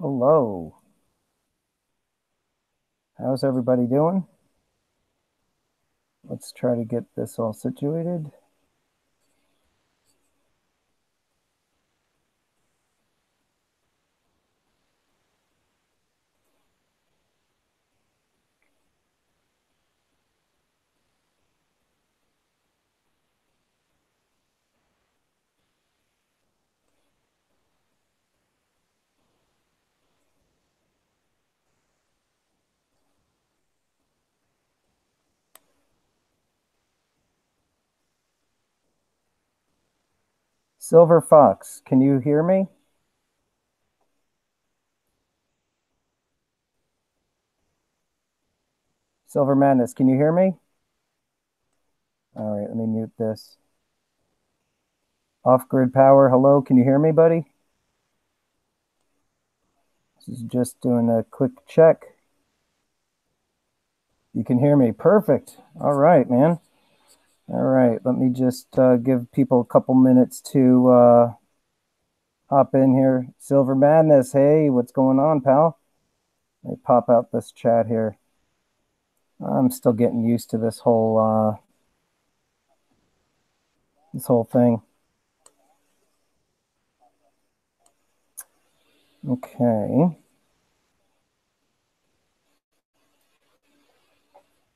Hello. How's everybody doing? Let's try to get this all situated. Silver Fox, can you hear me? Silver Madness, can you hear me? All right, let me mute this. Off-grid power, hello, can you hear me, buddy? This is just doing a quick check. You can hear me, perfect. All right, man. All right, let me just give people a couple minutes to hop in here. Silver Madness, hey, what's going on, pal? Let me pop out this chat here. I'm still getting used to this whole thing. Okay.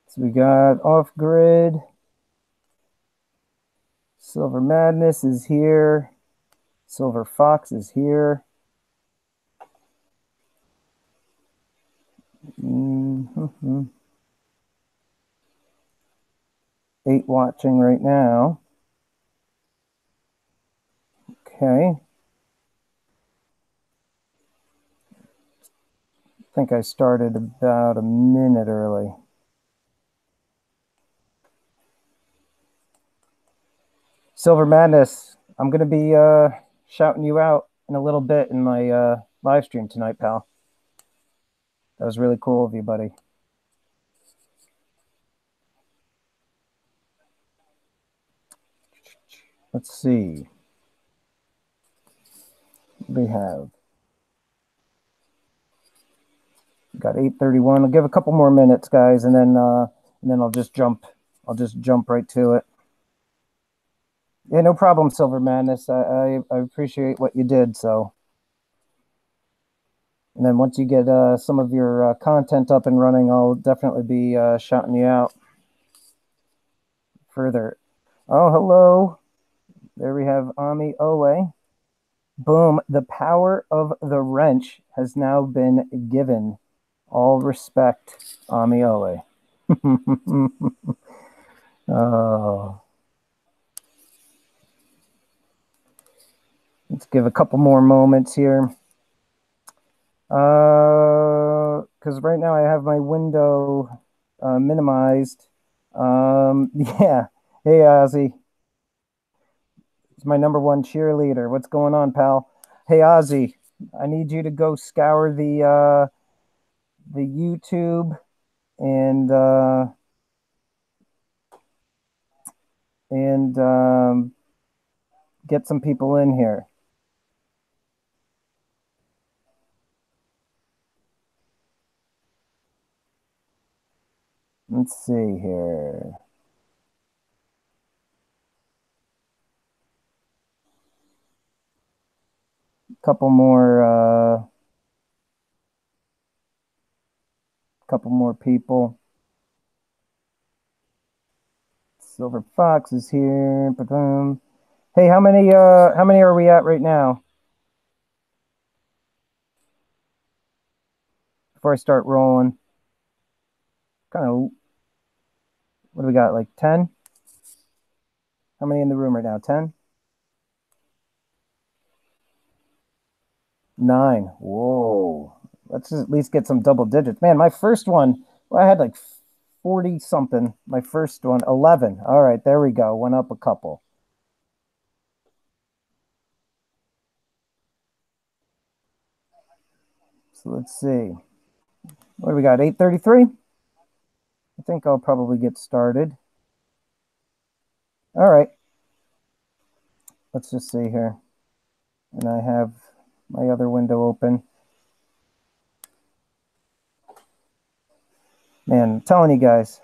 So we got off grid. Silver Madness is here. Silver Fox is here. Mm-hmm. 8 watching right now. Okay. I think I started about a minute early. Silver Madness, I'm going to be shouting you out in a little bit in my live stream tonight, pal. That was really cool of you, buddy. Let's see. We have got 8:31. I'll give a couple more minutes, guys, and then I'll just jump right to it. Yeah, no problem, Silver Madness. I appreciate what you did. So, and then once you get some of your content up and running, I'll definitely be shouting you out further. Oh, hello. There we have Ami Ole. Boom. The power of the wrench has now been given. All respect, Ami Ole. Oh. Let's give a couple more moments here. Because right now I have my window minimized. Yeah. Hey, Ozzy. It's my #1 cheerleader. What's going on, pal? Hey, Ozzy. I need you to go scour the YouTube and get some people in here. Let's see here. Couple more people. Silver Fox is here. Hey, how many are we at right now? Before I start rolling. Kind of, what do we got? Like 10? How many in the room right now? 10? 9. Whoa. Let's at least get some double digits. Man, my first one, well, I had like 40 something. My first one, 11. All right, there we go. Went up a couple. So let's see. What do we got? 8:33? I think I'll probably get started. All right. Let's just see here. And I have my other window open. Man, I'm telling you guys,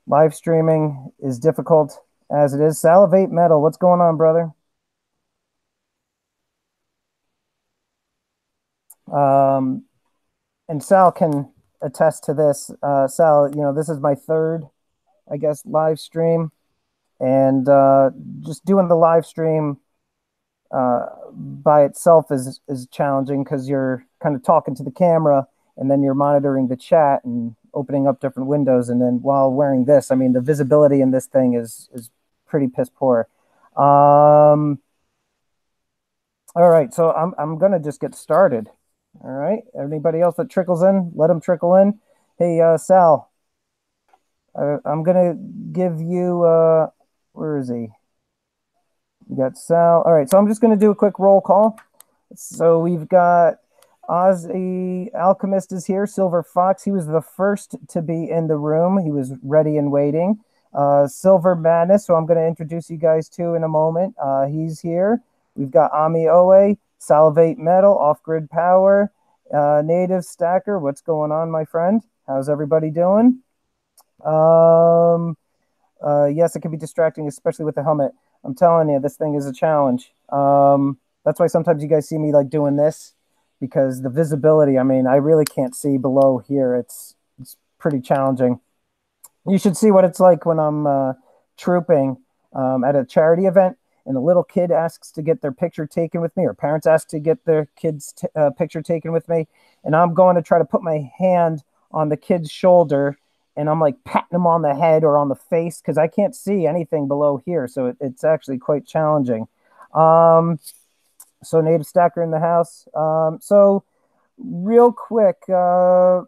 live streaming is difficult as it is. Salivate Metal, what's going on, brother? Um, and Sal can attest to this. Sal, this is my third, I guess, live stream, and just doing the live stream by itself is challenging because you're kind of talking to the camera and then you're monitoring the chat and opening up different windows. And then while wearing this, I mean, the visibility in this thing is pretty piss poor. All right, so I'm gonna just get started. All right, anybody else that trickles in, let them trickle in. Hey, Sal, I'm gonna give you. Where is he? You got Sal. All right, so I'm just gonna do a quick roll call. So we've got Ozzy Alchemist is here. Silver Fox, he was the first to be in the room. He was ready and waiting. Silver Madness, who I'm going to introduce you guys to in a moment. He's here. We've got Ami Owe, Salivate Metal, Off Grid Power, Native Stacker. What's going on, my friend? How's everybody doing? Yes, it can be distracting, especially with the helmet. I'm telling you, this thing is a challenge. That's why sometimes you guys see me like doing this because the visibility, I mean, I really can't see below here. It's pretty challenging. You should see what it's like when I'm trooping at a charity event and a little kid asks to get their picture taken with me, or parents ask to get their kid's picture taken with me. And I'm going to try to put my hand on the kid's shoulder and I'm like patting him on the head or on the face because I can't see anything below here. So it's actually quite challenging. So Native Stacker in the house. So real quick, I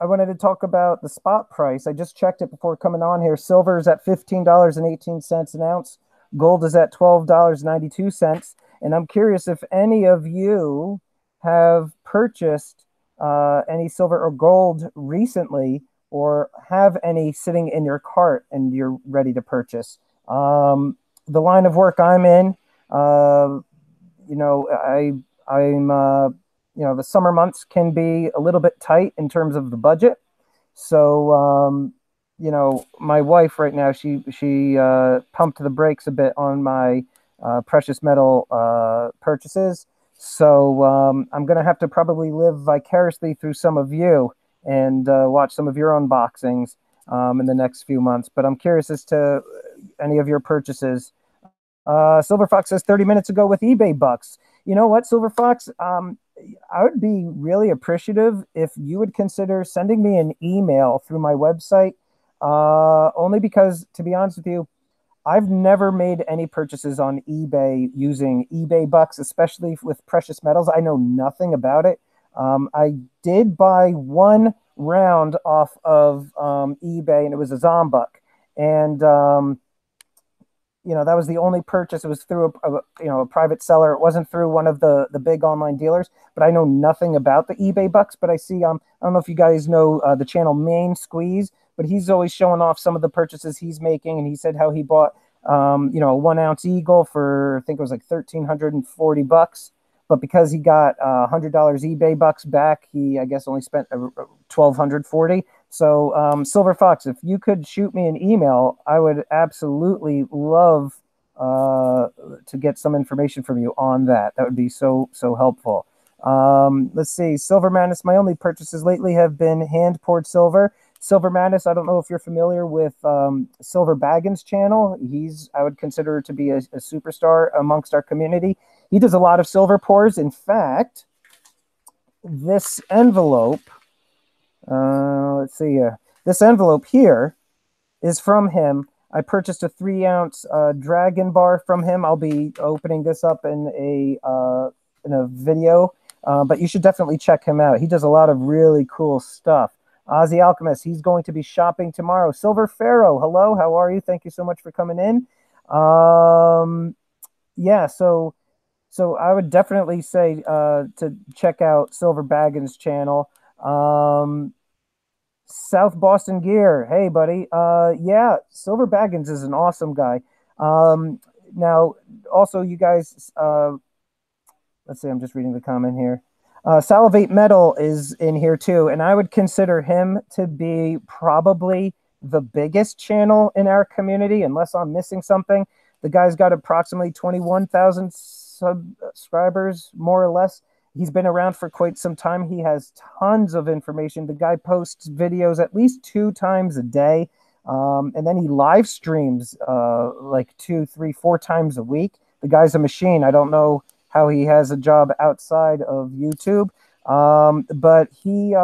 wanted to talk about the spot price. I just checked it before coming on here. Silver is at $15.18 an ounce. Gold is at $12.92. And I'm curious if any of you have purchased any silver or gold recently or have any sitting in your cart and you're ready to purchase. The line of work I'm in, I'm the summer months can be a little bit tight in terms of the budget. So, my wife right now, she pumped the brakes a bit on my precious metal purchases. So I'm going to have to probably live vicariously through some of you and watch some of your unboxings in the next few months. But I'm curious as to any of your purchases. Silver Fox says 30 minutes ago with eBay bucks. You know what, Silver Fox? I would be really appreciative if you would consider sending me an email through my website, only because, to be honest with you, I've never made any purchases on eBay using eBay bucks, especially with precious metals. I know nothing about it. I did buy one round off of eBay, and it was a Zombuck. And that was the only purchase. It was through a private seller. It wasn't through one of the big online dealers, but I know nothing about the eBay bucks. But I see, I don't know if you guys know the channel Main Squeeze, but he's always showing off some of the purchases he's making. And he said how he bought, a 1 ounce Eagle for, I think it was like $1,340. But because he got $100 eBay bucks back, he, I guess, only spent $1,240. So, Silver Fox, if you could shoot me an email, I would absolutely love to get some information from you on that. That would be so helpful. Let's see. Silver Madness, my only purchases lately have been hand-poured silver. Silver Madness, I don't know if you're familiar with Silver Baggins' channel. I would consider to be a superstar amongst our community. He does a lot of silver pours. In fact, this envelope, let's see here. This envelope here is from him. I purchased a 3 ounce dragon bar from him. I'll be opening this up in a video, but you should definitely check him out. He does a lot of really cool stuff. Ozzy Alchemist, he's going to be shopping tomorrow. Silver Pharaoh, hello, how are you? Thank you so much for coming in. Yeah, so I would definitely say to check out Silver Baggins' channel. South Boston Gear, hey buddy. Yeah, Silver Baggins is an awesome guy. Now, also you guys, let's see, I'm just reading the comment here. Salivate Metal is in here too, and I would consider him to be probably the biggest channel in our community, unless I'm missing something. The guy's got approximately 21,000 subscribers, more or less. He's been around for quite some time. He has tons of information. The guy posts videos at least 2 times a day. And then he live streams like 2, 3, 4 times a week. The guy's a machine. I don't know how he has a job outside of YouTube. But he's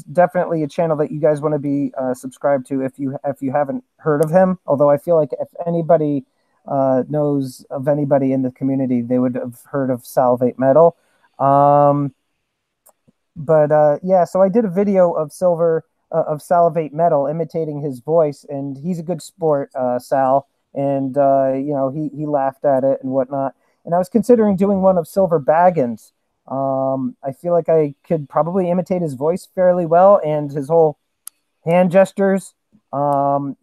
definitely a channel that you guys want to be subscribed to if you haven't heard of him. Although I feel like if anybody knows of anybody in the community, they would have heard of Salivate Metal. Yeah, so I did a video of Salivate Metal imitating his voice, and he's a good sport, Sal, and he laughed at it and whatnot. And I was considering doing one of Silver Baggins. I feel like I could probably imitate his voice fairly well and his whole hand gestures. We'll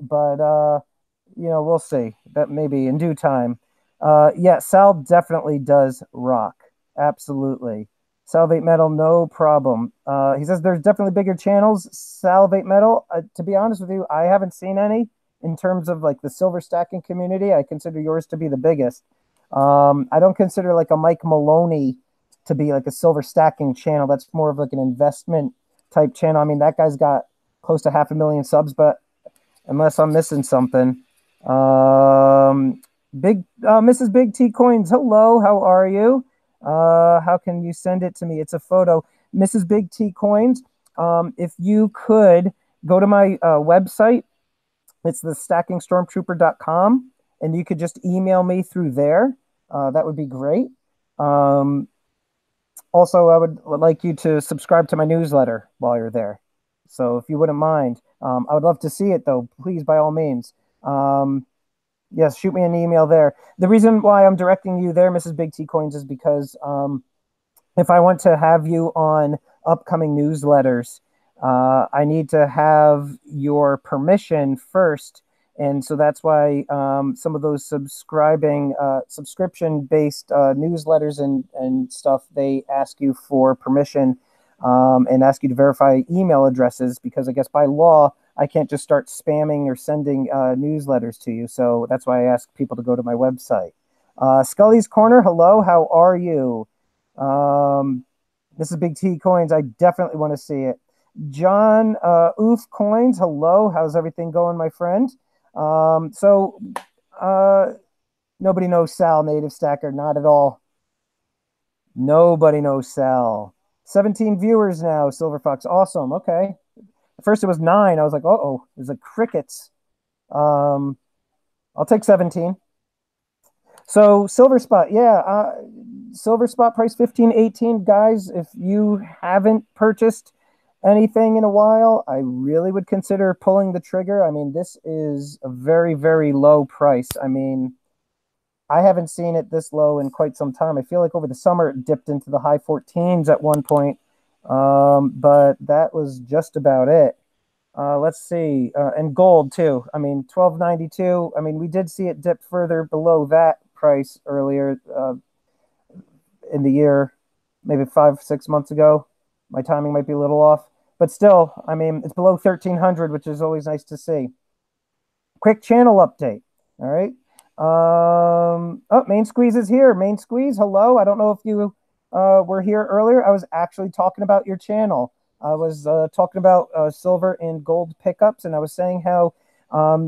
see. That maybe in due time. Yeah, Sal definitely does rock. Absolutely. Salivate Metal, no problem. He says there's definitely bigger channels. Salivate Metal, to be honest with you, I haven't seen any in terms of like the silver stacking community. I consider yours to be the biggest. I don't consider like a Mike Maloney to be like a silver stacking channel. That's more of like an investment type channel. I mean, that guy's got close to 500,000 subs, but unless I'm missing something. Mrs. Big T Coins, hello, how are you? How can you send it to me? It's a photo. Mrs. Big T Coins, if you could go to my website, it's the stackingstormtrooper.com, and you could just email me through there. That would be great. Also, I would like you to subscribe to my newsletter while you're there. So if you wouldn't mind, I would love to see it, though. Please, by all means. Yes, shoot me an email there. The reason why I'm directing you there, Mrs. Big T Coins, is because if I want to have you on upcoming newsletters, I need to have your permission first. And so that's why some of those subscription-based newsletters and stuff, they ask you for permission and ask you to verify email addresses, because I guess by law, I can't just start spamming or sending newsletters to you. So that's why I ask people to go to my website. Scully's Corner, hello, how are you? This is Big T Coins. I definitely want to see it. John Oof Coins, hello, how's everything going, my friend? Nobody knows Sal, Native Stacker, not at all. Nobody knows Sal. 17 viewers now, Silver Fox. Awesome. Okay. At first it was 9. I was like, uh-oh, there's a crickets. I'll take 17. So Silver Spot, yeah. Silver Spot price 15, 18. Guys, if you haven't purchased anything in a while, I really would consider pulling the trigger. I mean, this is a very, very low price. I mean, I haven't seen it this low in quite some time. I feel like over the summer it dipped into the high 14s at one point, but that was just about it. Let's see, and gold too. I mean, 12.92. I mean, we did see it dip further below that price earlier in the year, maybe 5-6 months ago. My timing might be a little off, but still, I mean, it's below 1,300, which is always nice to see. Quick channel update. All right. Main Squeeze is here. Main Squeeze, hello. I don't know if you were here earlier. I was actually talking about your channel. I was talking about silver and gold pickups, and I was saying how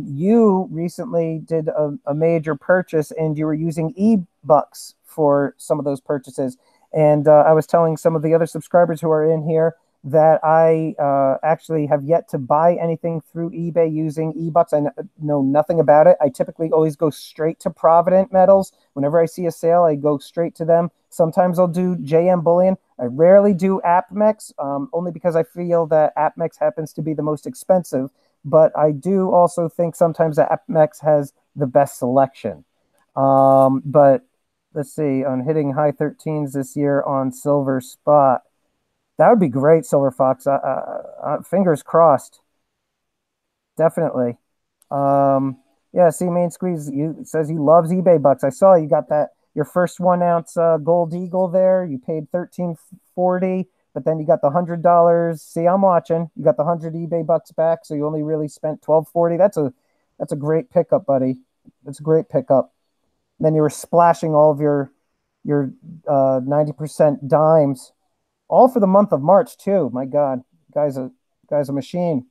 you recently did a major purchase, and you were using e-bucks for some of those purchases. And I was telling some of the other subscribers who are in here that I actually have yet to buy anything through eBay using e-bucks. I know nothing about it. I typically always go straight to Provident Metals. Whenever I see a sale, I go straight to them. Sometimes I'll do JM Bullion. I rarely do AppMex, only because I feel that AppMex happens to be the most expensive. But I do also think sometimes that AppMex has the best selection. But let's see, on hitting high 13s this year on Silver Spot. That would be great, Silver Fox. Fingers crossed. Definitely. Yeah, see, Main Squeeze says he loves eBay bucks. I saw you got that your first 1 ounce Gold Eagle there. You paid 13.40, but then you got the $100. See, I'm watching. You got the 100 eBay bucks back, so you only really spent 12.40. That's a great pickup, buddy. That's a great pickup. And then you were splashing all of your 90% dimes, all for the month of March too. My God, guy's a machine.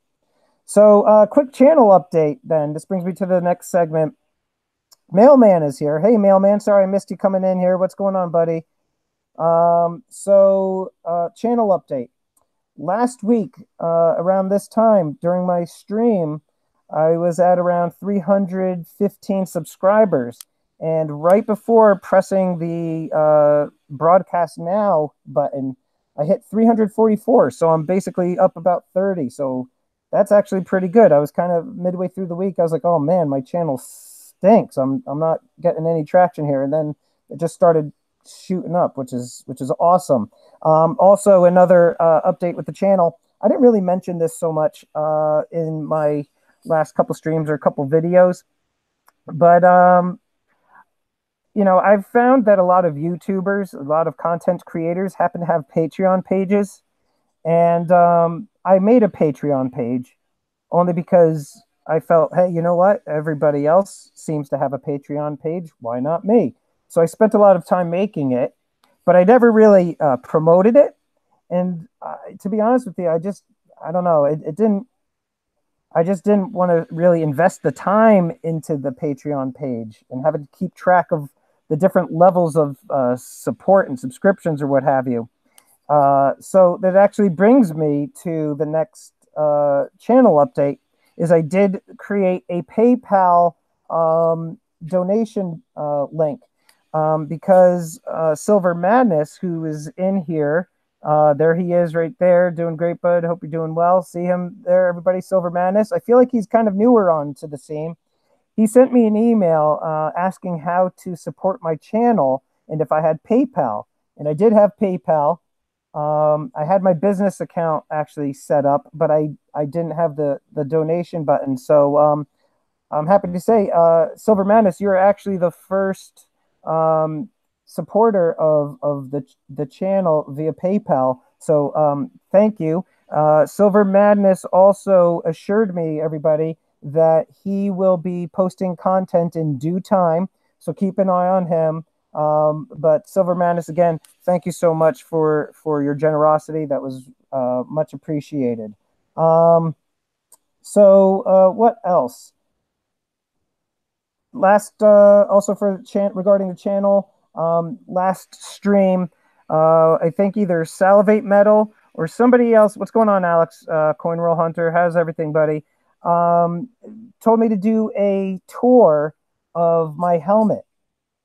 So, quick channel update. Then this brings me to the next segment. Mailman is here. Hey, Mailman. Sorry I missed you coming in here. What's going on, buddy? Channel update. Last week, around this time during my stream, I was at around 315 subscribers. And right before pressing the broadcast now button, I hit 344. So I'm basically up about 30. So that's actually pretty good. I was kind of midway through the week. I was like, oh man, my channel stinks. I'm not getting any traction here. And then it just started shooting up, which is awesome. Also, another update with the channel. I didn't really mention this so much in my last couple streams or a couple videos, but I've found that a lot of YouTubers, a lot of content creators happen to have Patreon pages, and I made a Patreon page only because I felt, hey, you know what? Everybody else seems to have a Patreon page. Why not me? So I spent a lot of time making it, but I never really promoted it. And to be honest with you, I don't know. I just didn't want to really invest the time into the Patreon page and having to keep track of the different levels of support and subscriptions or what have you. So that actually brings me to the next channel update. Is I did create a PayPal donation link because Silver Madness, who is in here, there he is right there, doing great, bud. Hope you're doing well. See him there, everybody. Silver Madness. I feel like he's kind of newer on to the scene. He sent me an email asking how to support my channel and if I had PayPal. And I did have PayPal. I had my business account actually set up, but I didn't have the donation button. So I'm happy to say, Silver Madness, you're actually the first supporter of the channel via PayPal. So thank you. Silver Madness also assured me, everybody, that he will be posting content in due time. So keep an eye on him. But Silver Madness, again, thank you so much for your generosity. That was much appreciated. What else? Last, also for regarding the channel, last stream, I think either Salivate Metal or somebody else. What's going on, Alex? Coin Roll Hunter, how's everything, buddy? Told me to do a tour of my helmet.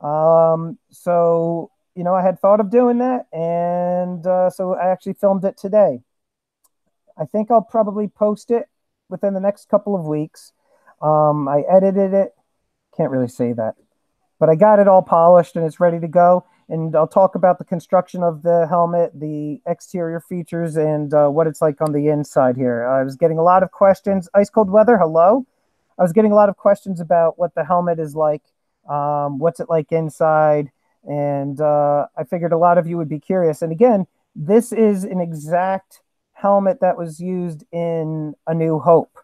So, I had thought of doing that, and so I actually filmed it today. I think I'll probably post it within the next couple of weeks. I edited it. Can't really say that, but I got it all polished and it's ready to go. And I'll talk about the construction of the helmet, the exterior features, and what it's like on the inside here. I was getting a lot of questions. Ice cold weather, hello. I was getting a lot of questions about what the helmet is like. What's it like inside? And I figured a lot of you would be curious. And again, this is an exact helmet that was used in A New Hope.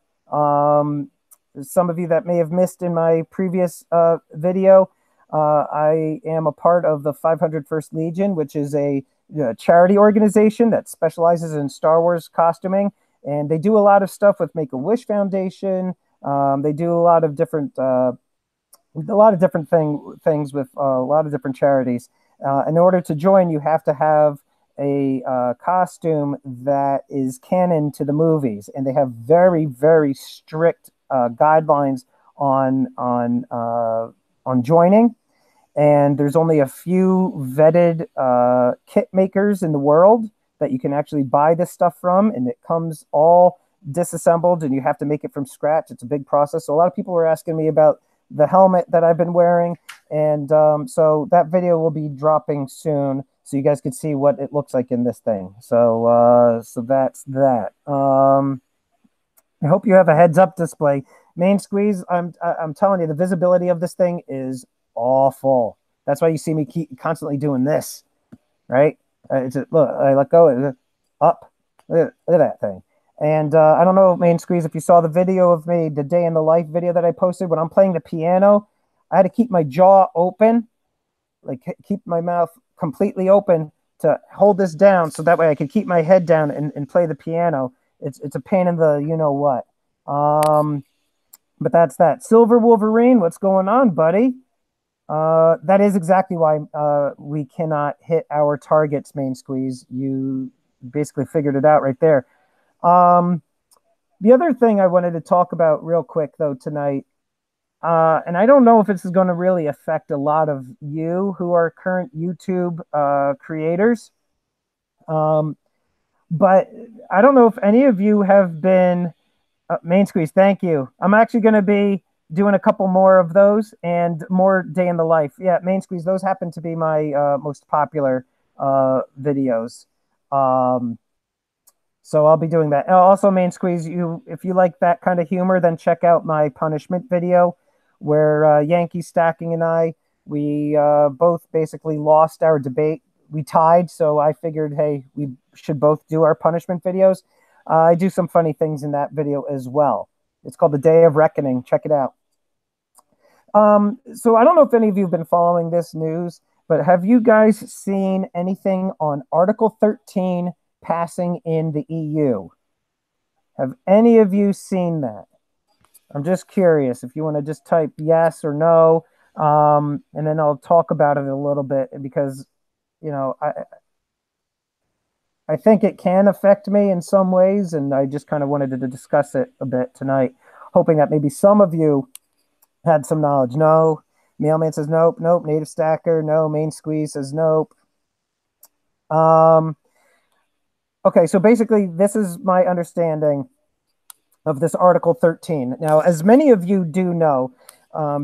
Some of you that may have missed in my previous video, I am a part of the 501st Legion, which is a charity organization that specializes in Star Wars costuming. And they do a lot of stuff with Make-A-Wish Foundation. They do a lot of different things with a lot of different charities. In order to join, you have to have a costume that is canon to the movies, and they have very, very strict guidelines on joining. And there's only a few vetted kit makers in the world that you can actually buy this stuff from, and it comes all disassembled, and you have to make it from scratch. It's a big process. So a lot of people were asking me about the helmet that I've been wearing, and so that video will be dropping soon, so you guys can see what it looks like in this thing. So that's that. I hope you have a heads-up display. Main squeeze, I'm telling you, the visibility of this thing is awful. That's why you see me keep constantly doing this, right? Look, I let go, up. Look at that thing. And I don't know, Main Squeeze, if you saw the video of me, the day in the life video that I posted when I'm playing the piano, I had to keep my jaw open, like keep my mouth completely open to hold this down so that way I could keep my head down and play the piano. It's a pain in the you know what. But that's that. Silver Wolverine, what's going on, buddy? That is exactly why we cannot hit our targets, Main Squeeze. You basically figured it out right there. The other thing I wanted to talk about real quick, though, tonight, and I don't know if this is going to really affect a lot of you who are current YouTube creators, but I don't know if any of you have been, Main Squeeze, thank you. I'm actually going to be doing a couple more of those and more day in the life. Yeah, Main Squeeze, those happen to be my most popular videos. So I'll be doing that. Also, Main Squeeze, if you like that kind of humor, then check out my punishment video where Yankee Stacking and we both basically lost our debate. We tied, so I figured, hey, we should both do our punishment videos. I do some funny things in that video as well. It's called The Day of Reckoning. Check it out. So I don't know if any of you have been following this news, but have you guys seen anything on Article 13 passing in the EU? Have any of you seen that? I'm just curious if you want to just type yes or no, and then I'll talk about it a little bit because, you know, I think it can affect me in some ways, and I just kind of wanted to discuss it a bit tonight, hoping that maybe some of you had some knowledge. No. Mailman says nope, nope. Native Stacker, no. Main Squeeze says nope. Okay, so basically this is my understanding of this Article 13. Now, as many of you do know,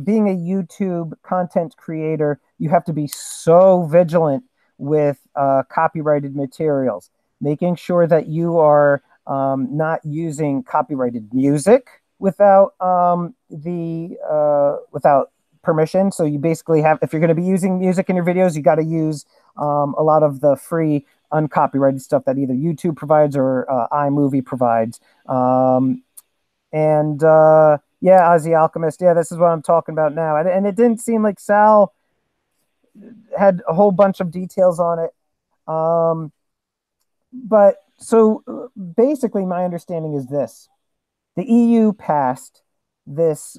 being a YouTube content creator, you have to be so vigilant with copyrighted materials, making sure that you are not using copyrighted music without without permission. So you basically have, if you're going to be using music in your videos, you got to use a lot of the free uncopyrighted stuff that either YouTube provides or iMovie provides. Yeah, Ozzy Alchemist. Yeah, this is what I'm talking about now. And it didn't seem like Sal had a whole bunch of details on it. But so basically, my understanding is this: the EU passed this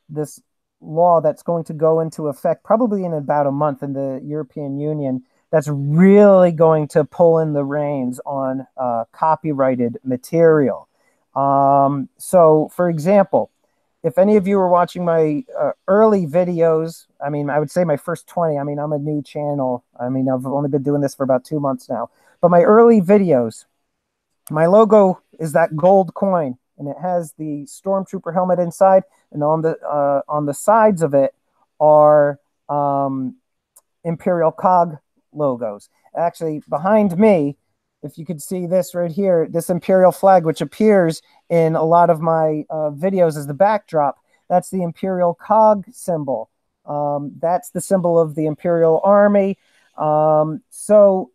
this law that's going to go into effect probably in about a month in the European Union. That's really going to pull in the reins on copyrighted material. So, for example, if any of you were watching my early videos, I mean, I would say my first 20, I mean, I'm a new channel. I mean, I've only been doing this for about 2 months now. But my early videos, my logo is that gold coin, and it has the Stormtrooper helmet inside, and on the sides of it are Imperial Cog logos. Actually, behind me, if you could see this right here, this Imperial flag, which appears in a lot of my videos as the backdrop, that's the Imperial Cog symbol. That's the symbol of the Imperial Army. So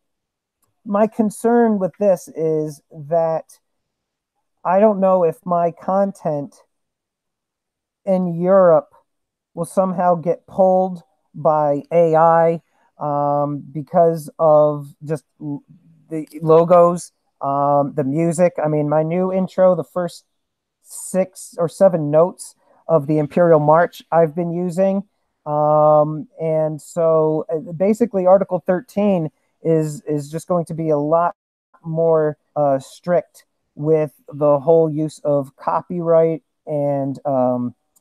my concern with this is that I don't know if my content in Europe will somehow get pulled by AI because of just the logos, the music. I mean, my new intro, the first 6 or 7 notes of the Imperial March I've been using. And so basically Article 13 is just going to be a lot more strict with the whole use of copyright and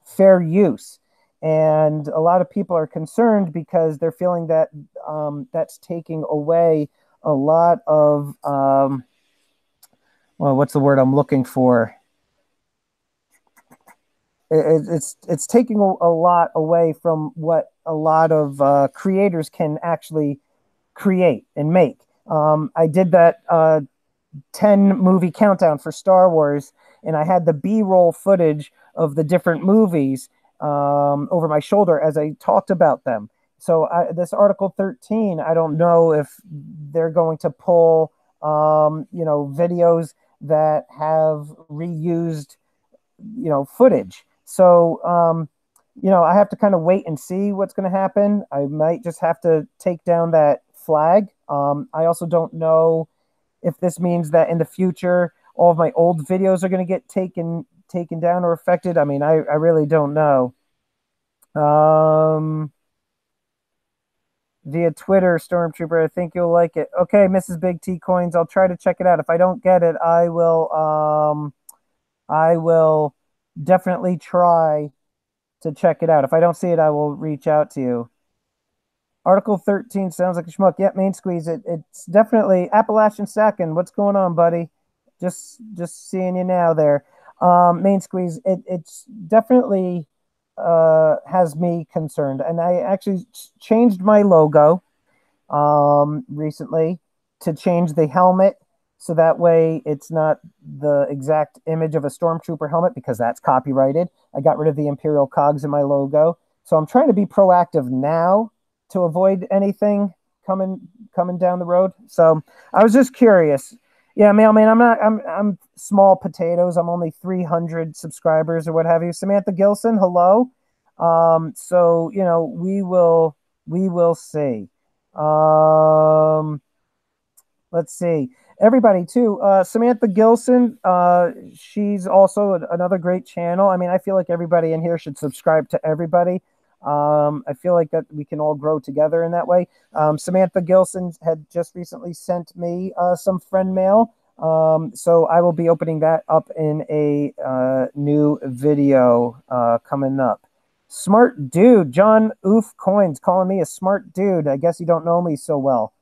fair use. And a lot of people are concerned because they're feeling that that's taking away a lot of, well, what's the word I'm looking for? It's taking a lot away from what a lot of creators can actually create and make. I did that 10 movie countdown for Star Wars, and I had the B-roll footage of the different movies over my shoulder as I talked about them. So this Article 13, I don't know if they're going to pull, videos that have reused, footage. So, I have to kind of wait and see what's going to happen. I might just have to take down that flag. I also don't know if this means that in the future all of my old videos are going to get taken down or affected. I mean, I really don't know. Um, Via Twitter, Stormtrooper, I think you'll like it. Okay, Mrs. Big T Coins, I'll try to check it out. If I don't get it, I will definitely try to check it out. If I don't see it, I will reach out to you. Article 13 sounds like a schmuck. Yep, main squeeze. It's definitely Appalachian Stacking. What's going on, buddy? Just seeing you now there. Main squeeze. It's definitely has me concerned. And I actually changed my logo recently to change the helmet so that way it's not the exact image of a stormtrooper helmet because that's copyrighted. I got rid of the Imperial cogs in my logo. So I'm trying to be proactive now to avoid anything coming down the road. So I was just curious. Yeah, mailman, I'm small potatoes. I'm only 300 subscribers or what have you. Samantha Gilson, hello. So we will see. Um, let's see. Everybody too. Samantha Gilson. She's also another great channel. I mean, I feel like everybody in here should subscribe to everybody. I feel like that we can all grow together in that way. Samantha Gilson had just recently sent me some friend mail. So I will be opening that up in a new video coming up. Smart dude, John Oof Coins calling me a smart dude. I guess you don't know me so well.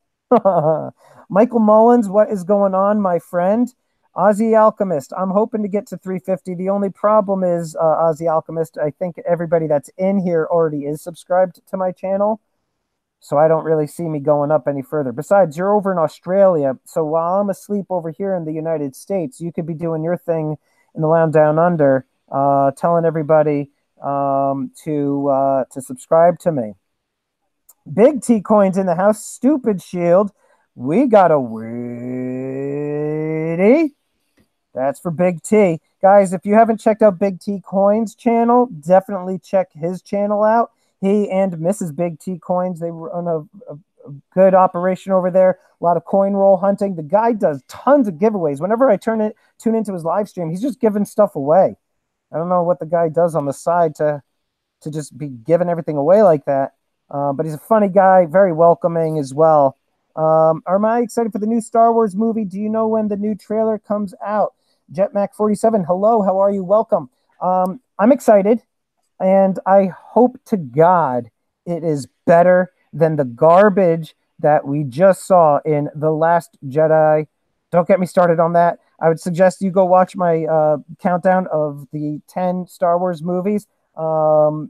Michael Mullins, what is going on, my friend? Ozzy Alchemist, I'm hoping to get to 350. The only problem is, Ozzy Alchemist, I think everybody that's in here already is subscribed to my channel. So I don't really see me going up any further. Besides, you're over in Australia. So while I'm asleep over here in the United States, you could be doing your thing in the land down under, telling everybody to subscribe to me. Big T Coins in the house. Stupid Shield. We got a Witty. That's for Big T. Guys, if you haven't checked out Big T Coins channel, definitely check his channel out. He and Mrs. Big T Coins, they were on a good operation over there. A lot of coin roll hunting. The guy does tons of giveaways. Whenever I tune into his live stream, he's just giving stuff away. I don't know what the guy does on the side to just be giving everything away like that. But he's a funny guy, very welcoming as well. Am I excited for the new Star Wars movie? Do you know when the new trailer comes out? Jetmac47, hello, how are you? Welcome. I'm excited, and I hope to God it is better than the garbage that we just saw in The Last Jedi. Don't get me started on that. I would suggest you go watch my countdown of the 10 Star Wars movies. Oh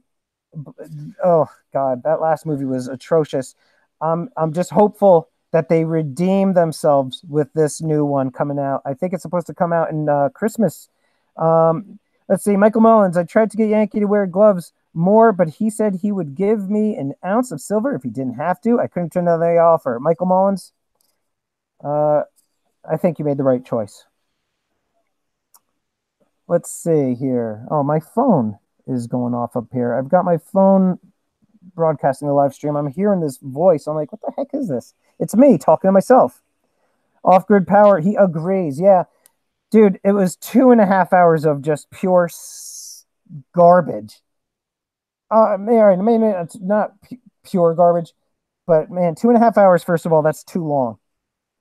God, that last movie was atrocious. I'm just hopeful that they redeem themselves with this new one coming out. I think it's supposed to come out in Christmas. Let's see, Michael Mullins. I tried to get Yankee to wear gloves more, but he said he would give me an ounce of silver if he didn't have to. I couldn't turn down the offer. Michael Mullins, I think you made the right choice. Let's see here. Oh, my phone is going off up here. I've got my phone broadcasting the live stream. I'm hearing this voice. I'm like, what the heck is this? It's me talking to myself. Off-grid power. He agrees. Yeah. Dude, it was 2.5 hours of just pure garbage. Maybe it's not pure garbage, but man, 2.5 hours, first of all, that's too long.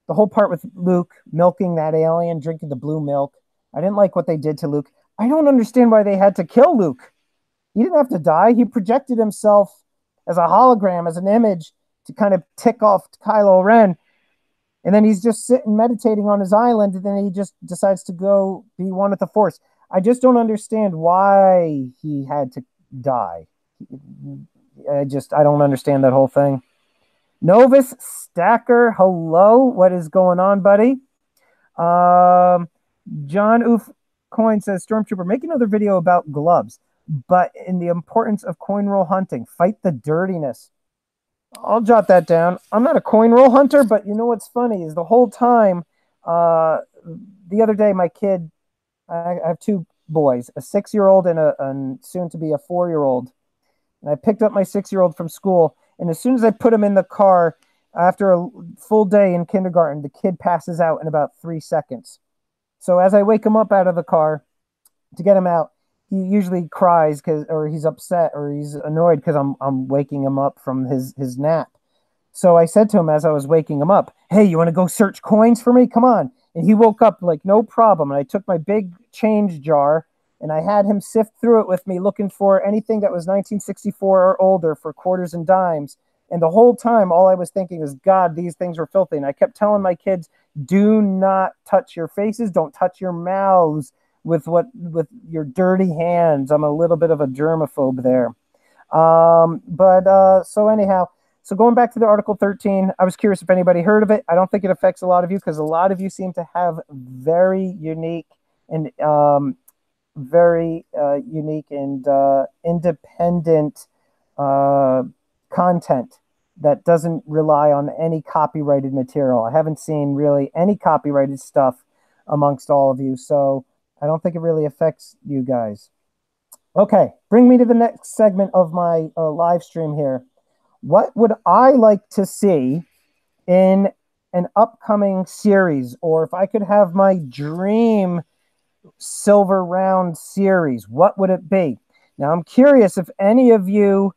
The whole part with Luke milking that alien, drinking the blue milk. I didn't like what they did to Luke. I don't understand why they had to kill Luke. He didn't have to die. He projected himself as a hologram, as an image to kind of tick off Kylo Ren. And then he's just sitting meditating on his island, and then he just decides to go be one with the Force. I just don't understand why he had to die. I don't understand that whole thing. Novus Stacker, hello. What is going on, buddy? John Oof Coin says, Stormtrooper, make another video about gloves, but in the importance of coin roll hunting. Fight the dirtiness. I'll jot that down. I'm not a coin roll hunter, but you know what's funny is the whole time, uh, the other day, my kid, I have two boys, a 6 year old and a soon to be a 4 year old. And I picked up my 6 year old from school. And as soon as I put him in the car, after a full day in kindergarten, the kid passes out in about 3 seconds. So as I wake him up out of the car to get him out, he usually cries because, or he's upset, or he's annoyed because I'm waking him up from his nap. So I said to him as I was waking him up, "Hey, you want to go search coins for me? Come on." And he woke up like, "No problem." And I took my big change jar and I had him sift through it with me, looking for anything that was 1964 or older for quarters and dimes. And the whole time, all I was thinking is, God, these things were filthy. And I kept telling my kids, do not touch your faces, don't touch your mouths with your dirty hands. I'm a little bit of a germaphobe there. But so anyhow, so going back to the Article 13, I was curious if anybody heard of it. I don't think it affects a lot of you because a lot of you seem to have very unique and independent uh, content that doesn't rely on any copyrighted material. I haven't seen really any copyrighted stuff amongst all of you, so I don't think it really affects you guys. Okay, bring me to the next segment of my live stream here. What would I like to see in an upcoming series, or if I could have my dream silver round series, what would it be? Now, I'm curious if any of you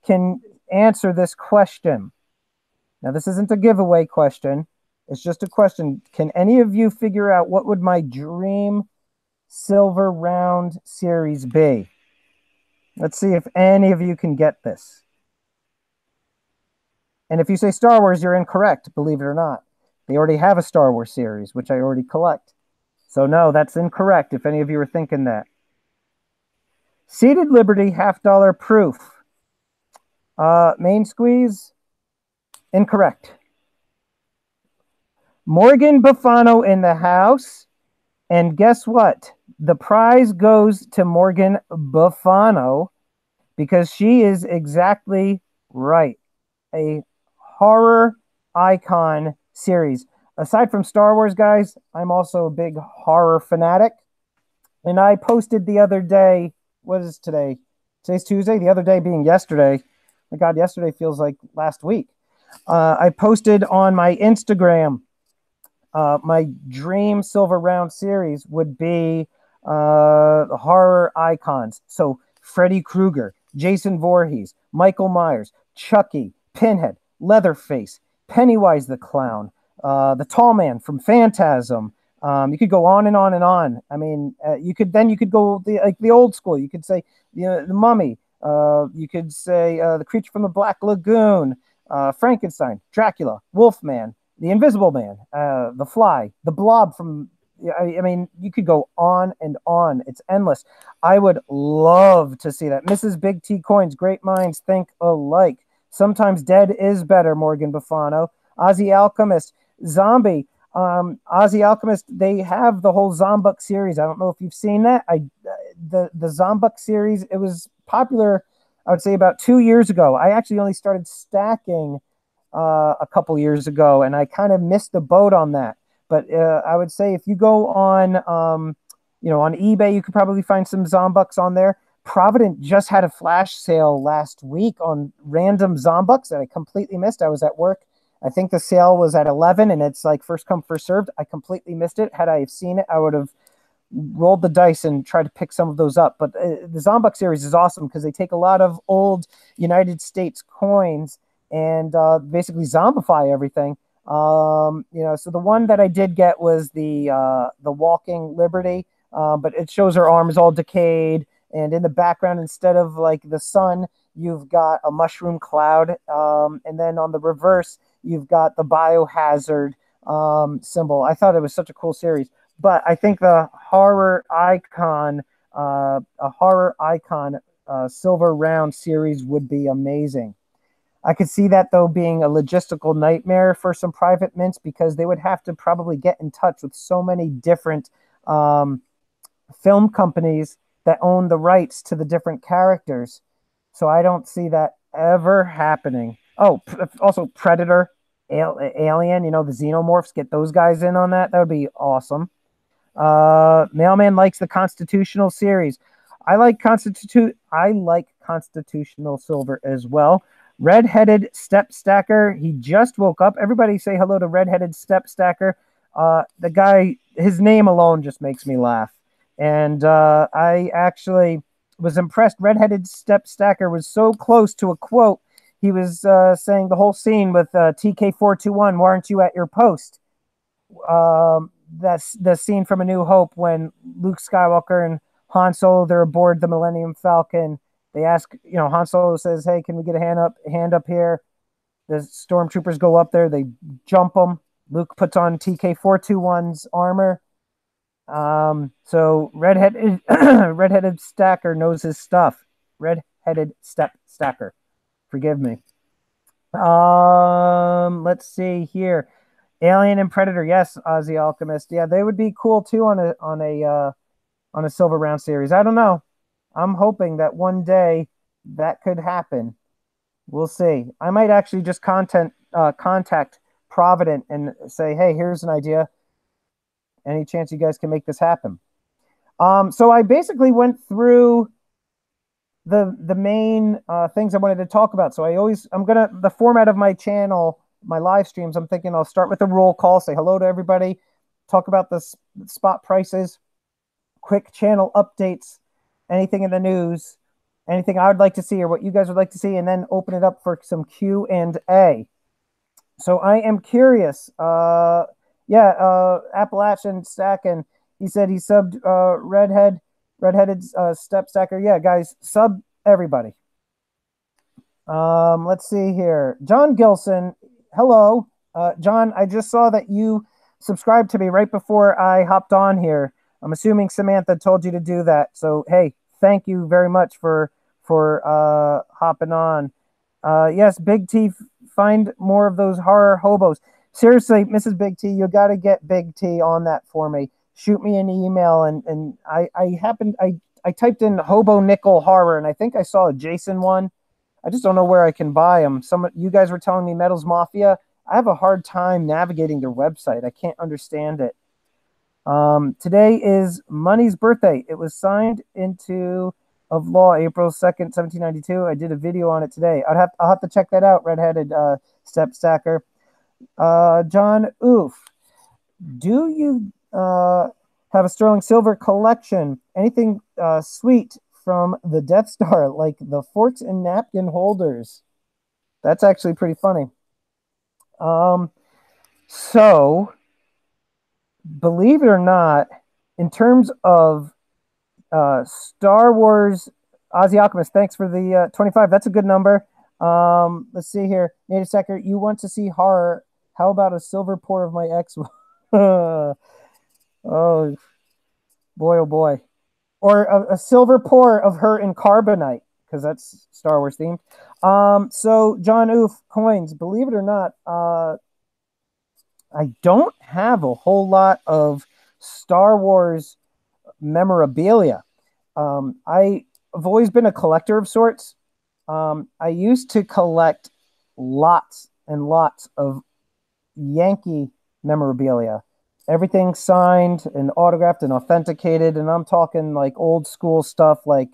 can answer this question. Now, this isn't a giveaway question. It's just a question. Can any of you figure out what would my dream silver round series be? Let's see if any of you can get this. And if you say Star Wars, you're incorrect, believe it or not. They already have a Star Wars series, which I already collect. So no, that's incorrect if any of you are thinking that. Seated Liberty, $half proof. Main squeeze, incorrect. Morgan Buffano in the house. And guess what? The prize goes to Morgan Buffano because she is exactly right. A horror icon series. Aside from Star Wars, guys, I'm also a big horror fanatic. And I posted the other day, what is today? Today's Tuesday, the other day being yesterday. My God, yesterday feels like last week. I posted on my Instagram, my dream silver round series would be horror icons. So Freddy Krueger, Jason Voorhees, Michael Myers, Chucky, Pinhead, Leatherface, Pennywise the Clown, the Tall Man from Phantasm. You could go on and on and on. I mean, you could go the old school. You could say the Mummy. You could say the Creature from the Black Lagoon, Frankenstein, Dracula, Wolfman, the Invisible Man, the Fly, the Blob from. I mean, you could go on and on. It's endless. I would love to see that. Mrs. Big T Coins, great minds think alike. Sometimes dead is better, Morgan Buffano. Ozzy Alchemist, Zombie. Ozzy Alchemist, they have the whole Zombuk series. I don't know if you've seen that. The Zombuk series, it was popular, I would say, about 2 years ago. I actually only started stacking a couple years ago, and I kind of missed the boat on that. But I would say if you go on, on eBay, you could probably find some Zombucks on there. Provident just had a flash sale last week on random Zombucks that I completely missed. I was at work. I think the sale was at 11, and it's like first come, first served. I completely missed it. Had I seen it, I would have rolled the dice and tried to pick some of those up. But the Zombuck series is awesome because they take a lot of old United States coins and basically zombify everything. So the one that I did get was the Walking Liberty, but it shows her arms all decayed, and in the background, instead of like the sun, you've got a mushroom cloud, and then on the reverse, you've got the biohazard symbol. I thought it was such a cool series, but I think the horror icon, silver round series would be amazing. I could see that, though, being a logistical nightmare for some private mints because they would have to probably get in touch with so many different film companies that own the rights to the different characters. So I don't see that ever happening. Oh, also Predator, Alien. You know, the Xenomorphs. Get those guys in on that. That would be awesome. Mailman likes the Constitutional series. I like Constitutional Silver as well. Redheaded Step Stacker. He just woke up. Everybody say hello to Redheaded Step Stacker. The guy, his name alone just makes me laugh. And I actually was impressed. Redheaded Step Stacker was so close to a quote. He was saying the whole scene with TK421, why aren't you at your post? That's the scene from A New Hope when Luke Skywalker and Han Solo, they're aboard the Millennium Falcon. They ask, Han Solo says, "Hey, can we get a hand up here?" The stormtroopers go up there, they jump them. Luke puts on TK421's armor. So redheaded redheaded stacker knows his stuff. Redheaded step stacker. Forgive me. Let's see here. Alien and Predator, yes, Ozzy Alchemist. Yeah, they would be cool too on a Silver Round series. I don't know. I'm hoping that one day that could happen. We'll see. I might actually just contact Provident and say, hey, here's an idea. Any chance you guys can make this happen? So I basically went through the main things I wanted to talk about. So the format of my channel, my live streams, I'm thinking I'll start with a roll call, say hello to everybody, talk about the spot prices, quick channel updates, anything in the news, anything I would like to see or what you guys would like to see, and then open it up for some Q&A. So I am curious. Appalachian Stack, and he said he subbed redheaded step stacker. Yeah, guys, sub everybody. Let's see here. John Gilson, hello. John, I just saw that you subscribed to me right before I hopped on here. I'm assuming Samantha told you to do that. So, hey, thank you very much for hopping on. Yes, Big T, find more of those horror hobos. Seriously, Mrs. Big T, you got to get Big T on that for me. Shoot me an email, and I typed in hobo nickel horror, and I think I saw a Jason one. I just don't know where I can buy them. You guys were telling me Metals Mafia. I have a hard time navigating their website. I can't understand it. Today is Money's birthday. It was signed into of law April 2nd, 1792. I did a video on it today. I'll have to check that out, redheaded step stacker. John Oof, do you have a sterling silver collection? Anything sweet from the Death Star, like the forks and napkin holders? That's actually pretty funny. So believe it or not, in terms of Star Wars, Ozzy Alchemist, thanks for the 25. That's a good number. Let's see here. Native Secker, you want to see horror? How about a silver pour of my ex? Oh, boy, oh boy. Or a silver pour of her in carbonite, because that's Star Wars themed. So John Oof, coins, believe it or not, I don't have a whole lot of Star Wars memorabilia. I've always been a collector of sorts. I used to collect lots and lots of Yankee memorabilia. Everything signed and autographed and authenticated, and I'm talking like old school stuff like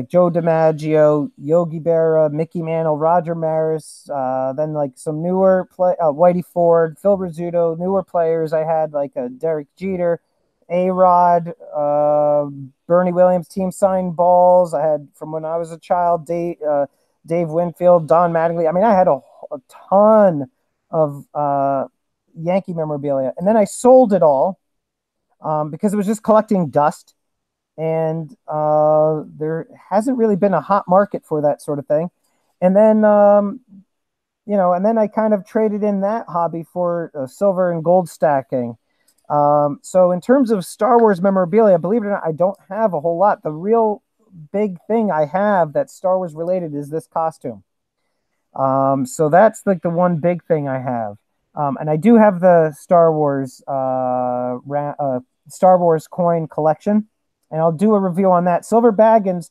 Joe DiMaggio, Yogi Berra, Mickey Mantle, Roger Maris, then like some newer Whitey Ford, Phil Rizzuto, newer players. I had like a Derek Jeter, A-Rod, Bernie Williams, team signed balls. I had from when I was a child, Dave Winfield, Don Mattingly. I mean, I had a ton of Yankee memorabilia, and then I sold it all because it was just collecting dust. And there hasn't really been a hot market for that sort of thing. And then, and then I kind of traded in that hobby for silver and gold stacking. So in terms of Star Wars memorabilia, believe it or not, I don't have a whole lot. The real big thing I have that's Star Wars related is this costume. So that's like the one big thing I have. And I do have the Star Wars coin collection. And I'll do a review on that. Silver Baggins,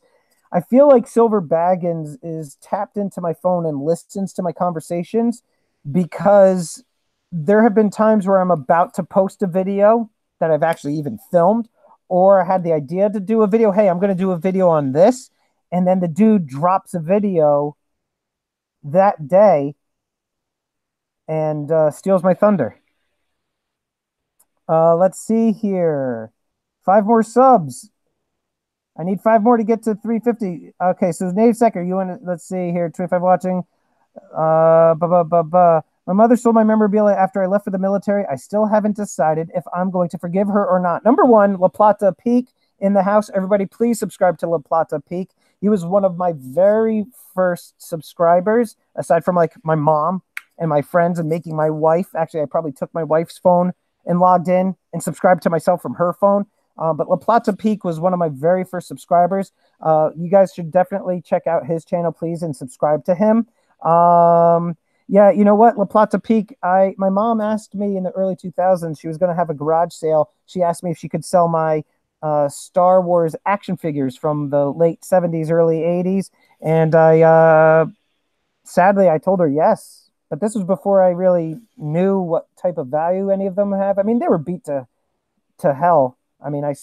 I feel like Silver Baggins is tapped into my phone and listens to my conversations because there have been times where I'm about to post a video that I've actually even filmed, or I had the idea to do a video. Hey, I'm going to do a video on this. And then the dude drops a video that day and steals my thunder. Let's see here. 5 more subs. I need 5 more to get to 350. Okay, so Native Secker, you want to, let's see here, 25 watching. My mother sold my memorabilia after I left for the military. I still haven't decided if I'm going to forgive her or not. Number one, La Plata Peak in the house. Everybody, please subscribe to La Plata Peak. He was one of my very first subscribers, aside from like my mom and my friends and making my wife. Actually, I probably took my wife's phone and logged in and subscribed to myself from her phone. But La Plata Peak was one of my very first subscribers. You guys should definitely check out his channel, please, and subscribe to him. Yeah, you know what? La Plata Peak, my mom asked me in the early 2000s, she was going to have a garage sale. She asked me if she could sell my Star Wars action figures from the late 70s, early 80s. And sadly, I told her yes. But this was before I really knew what type of value any of them have. I mean, they were beat to hell. I mean, I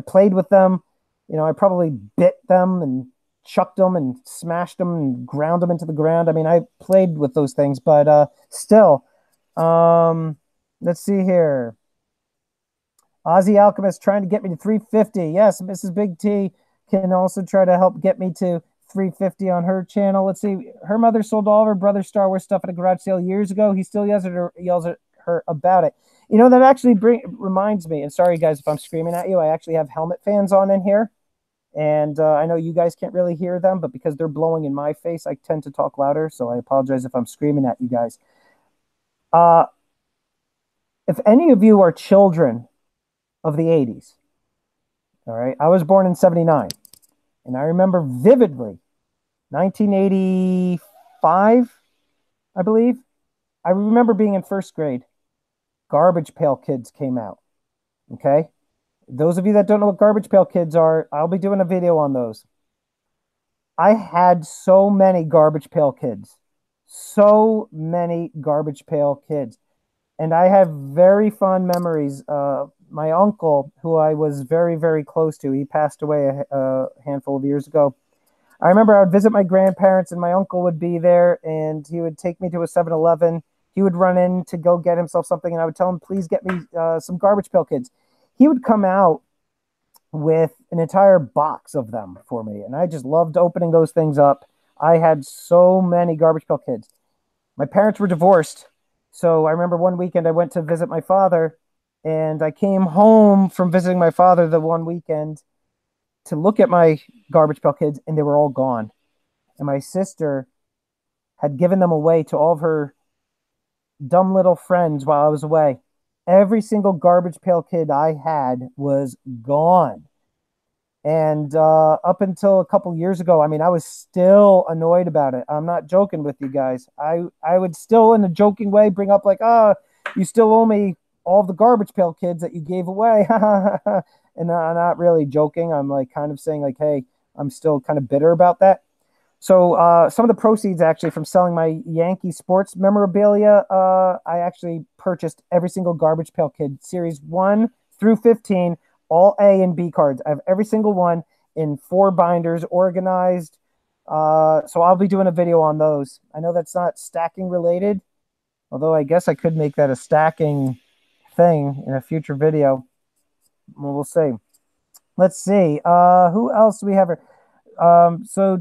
played with them. I probably bit them and chucked them and smashed them and ground them into the ground. I mean, I played with those things, but still. Let's see here. Aussie Alchemist trying to get me to 350. Yes, Mrs. Big T can also try to help get me to 350 on her channel. Let's see. Her mother sold all of her brother's Star Wars stuff at a garage sale years ago. He still yells at her about it. That actually reminds me, and sorry guys if I'm screaming at you, I actually have helmet fans on in here. And I know you guys can't really hear them, but because they're blowing in my face, I tend to talk louder. So I apologize if I'm screaming at you guys. If any of you are children of the 80s, all right, I was born in 79. And I remember vividly 1985, I believe. I remember being in first grade. Garbage Pail Kids came out. Okay. Those of you that don't know what Garbage Pail Kids are, I'll be doing a video on those. I had so many Garbage Pail Kids. So many Garbage Pail Kids. And I have very fond memories. My uncle, who I was very, very close to, he passed away a handful of years ago. I remember I would visit my grandparents and my uncle would be there and he would take me to a 7-Eleven. He would run in to go get himself something and I would tell him, please get me some Garbage Pail Kids. He would come out with an entire box of them for me. And I just loved opening those things up. I had so many Garbage Pail Kids. My parents were divorced. So I remember one weekend I went to visit my father and I came home from visiting my father the one weekend to look at my Garbage Pail Kids and they were all gone. And my sister had given them away to all of her dumb little friends while I was away. Every single Garbage Pail Kid I had was gone. And up until a couple years ago, I mean, I was still annoyed about it. I'm not joking with you guys. I would still, in a joking way, bring up like, you still owe me all the Garbage Pail Kids that you gave away. And I'm not really joking. I'm like kind of saying like, hey, I'm still kind of bitter about that. So some of the proceeds actually from selling my Yankee sports memorabilia, I actually purchased every single Garbage Pail Kid series 1 through 15, all A and B cards. I have every single one in 4 binders organized. So I'll be doing a video on those. I know that's not stacking related, although I guess I could make that a stacking thing in a future video. We'll see. Let's see. Who else do we have here? So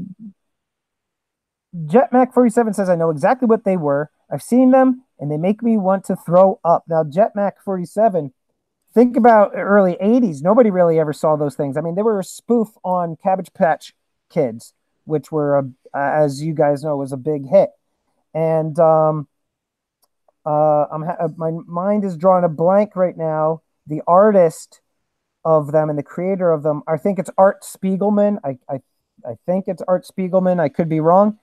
JetMac47 says, I know exactly what they were. I've seen them, and they make me want to throw up. Now, JetMac47, think about early 80s. Nobody really ever saw those things. I mean, they were a spoof on Cabbage Patch Kids, which were, as you guys know, was a big hit. And my mind is drawing a blank right now. The artist of them and the creator of them, I think it's Art Spiegelman. I think it's Art Spiegelman. I could be wrong.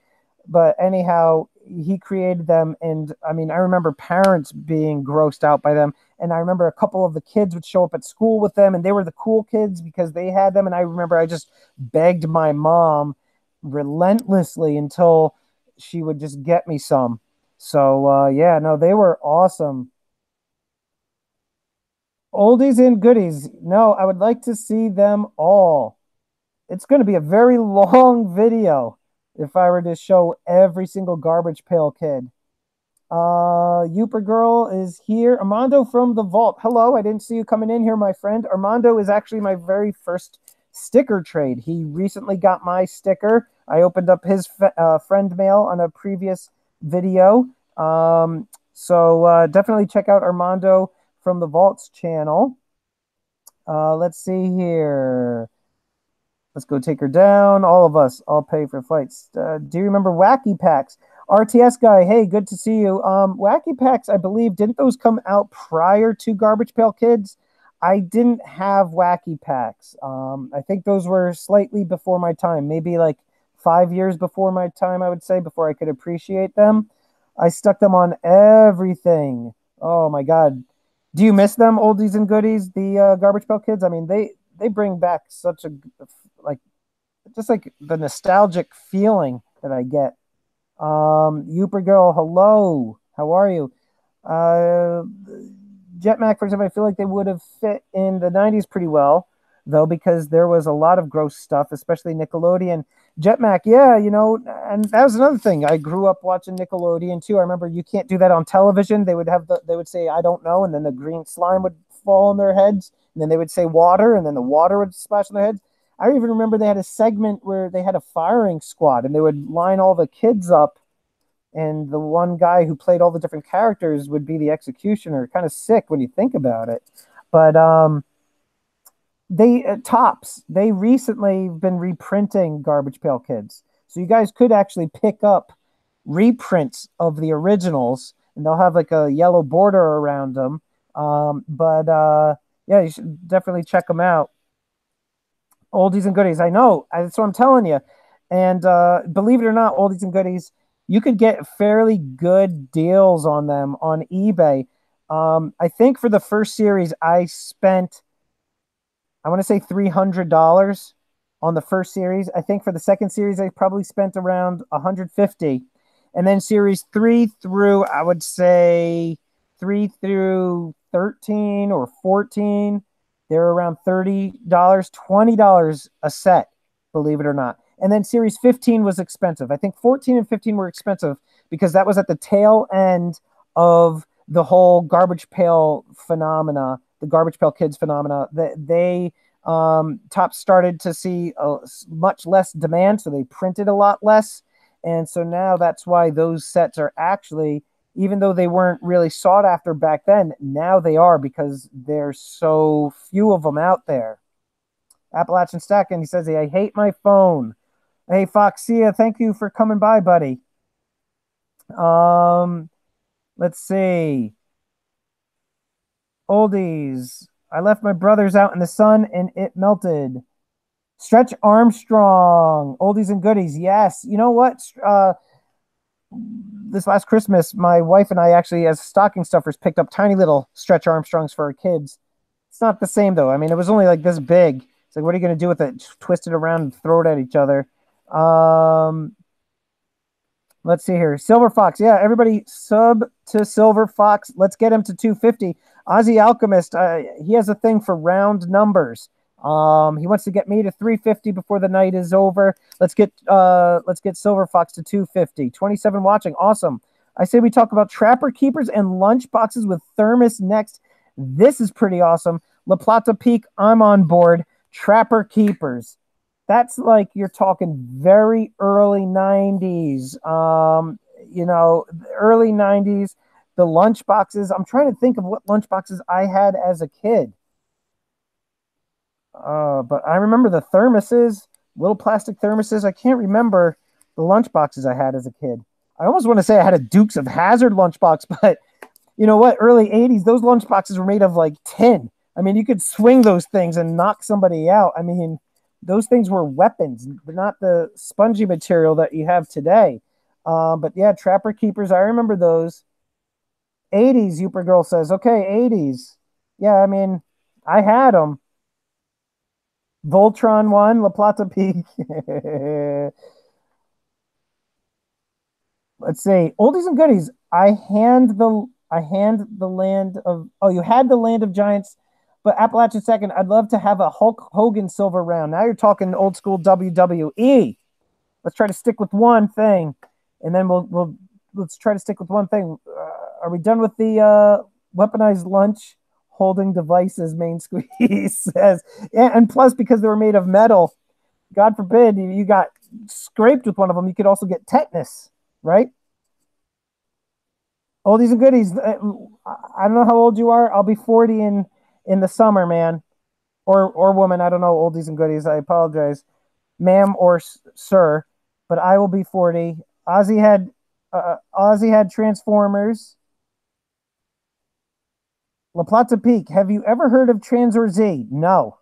But anyhow, he created them. And I mean, I remember parents being grossed out by them. And I remember a couple of the kids would show up at school with them, and they were the cool kids because they had them. And I remember I just begged my mom relentlessly until she would just get me some. So yeah, no, they were awesome. Oldies and goodies. No, I would like to see them all. It's going to be a very long video if I were to show every single Garbage Pail Kid. Youper Girl is here. Armando from the Vault. Hello, I didn't see you coming in here, my friend. Armando is actually my very first sticker trade. He recently got my sticker. I opened up his friend mail on a previous video. So definitely check out Armando from the Vault's channel. Let's see here. Let's go take her down. All of us. I'll pay for flights. Do you remember Wacky Packs? RTS guy, hey, good to see you. Wacky Packs, I believe, didn't those come out prior to Garbage Pail Kids? I didn't have Wacky Packs. I think those were slightly before my time, maybe like 5 years before my time, I would say, before I could appreciate them. I stuck them on everything. Oh my God. Do you miss them, oldies and goodies, the Garbage Pail Kids? I mean, they bring back such a, like, just like the nostalgic feeling that I get. Youper Girl, hello. How are you? Jetmac, for example, I feel like they would have fit in the 90s pretty well, though, because there was a lot of gross stuff, especially Nickelodeon. Jetmac, yeah, you know, and that was another thing. I grew up watching Nickelodeon too. I remember you can't do that on television. They would say, I don't know, and then the green slime would fall on their heads, and then they would say water, and then the water would splash on their heads. I even remember they had a segment where they had a firing squad, and they would line all the kids up, and the one guy who played all the different characters would be the executioner. Kind of sick when you think about it. But they recently been reprinting Garbage Pail Kids, so you guys could actually pick up reprints of the originals, and they'll have like a yellow border around them. Yeah, you should definitely check them out. Oldies and goodies. I know. That's what I'm telling you. And believe it or not, oldies and goodies, you could get fairly good deals on them on eBay. I think for the first series, I spent, I want to say $300 on the first series. I think for the second series, I probably spent around $150. And then series 3 through, I would say 3 through 13 or 14, they're around $30, $20 a set, believe it or not. And then series 15 was expensive. I think 14 and 15 were expensive because that was at the tail end of the whole Garbage Pail phenomena, the Garbage Pail Kids phenomena. They top started to see much less demand, so they printed a lot less. And so now that's why those sets are actually, even though they weren't really sought after back then, now they are because there's so few of them out there. Appalachian Stacking, he says, I hate my phone. Hey, Foxia, thank you for coming by, buddy. Let's see. Oldies. I left my brothers out in the sun and it melted. Stretch Armstrong. Oldies and goodies. Yes. You know what? This last Christmas, my wife and I actually, as stocking stuffers, picked up tiny little Stretch Armstrongs for our kids. It's not the same, though. I mean, it was only like this big. It's like, what are you going to do with it? Twist it around and throw it at each other. Let's see here. Silver Fox. Yeah, everybody sub to Silver Fox. Let's get him to 250. Ozzy Alchemist, he has a thing for round numbers. He wants to get me to 350 before the night is over. Let's get Silver Fox to 250. 27 watching. Awesome. I say we talk about Trapper Keepers and lunch boxes with thermos next. This is pretty awesome. La Plata Peak, I'm on board. Trapper Keepers. That's like you're talking very early 90s. You know, early 90s. The lunch boxes. I'm trying to think of what lunch boxes I had as a kid. But I remember the thermoses, little plastic thermoses. I can't remember the lunch boxes I had as a kid. I almost want to say I had a Dukes of Hazzard lunchbox, but you know what? Early 80s, those lunch boxes were made of like tin. I mean, you could swing those things and knock somebody out. I mean, those things were weapons, but not the spongy material that you have today. But yeah, Trapper Keepers, I remember those. 80s, Girl says. Okay, 80s. Yeah, I mean, I had them. Voltron 1, La Plata Peak. Let's see. Oldies and goodies. I hand the land of oh, you had the land of giants, but Appalachian second. I'd love to have a Hulk Hogan silver round. Now you're talking old school WWE. Let's try to stick with one thing, and then let's try to stick with one thing. Are we done with the weaponized lunch holding devices main squeeze? Says, yeah, and plus because they were made of metal, God forbid you got scraped with one of them, you could also get tetanus, right? Oldies and goodies. I don't know how old you are. I'll be 40 in the summer, man, or woman. I don't know. Oldies and goodies. I apologize, ma'am or sir, but I will be 40. Ozzy had Transformers. La Plata Peak. Have you ever heard of Transor Z? No.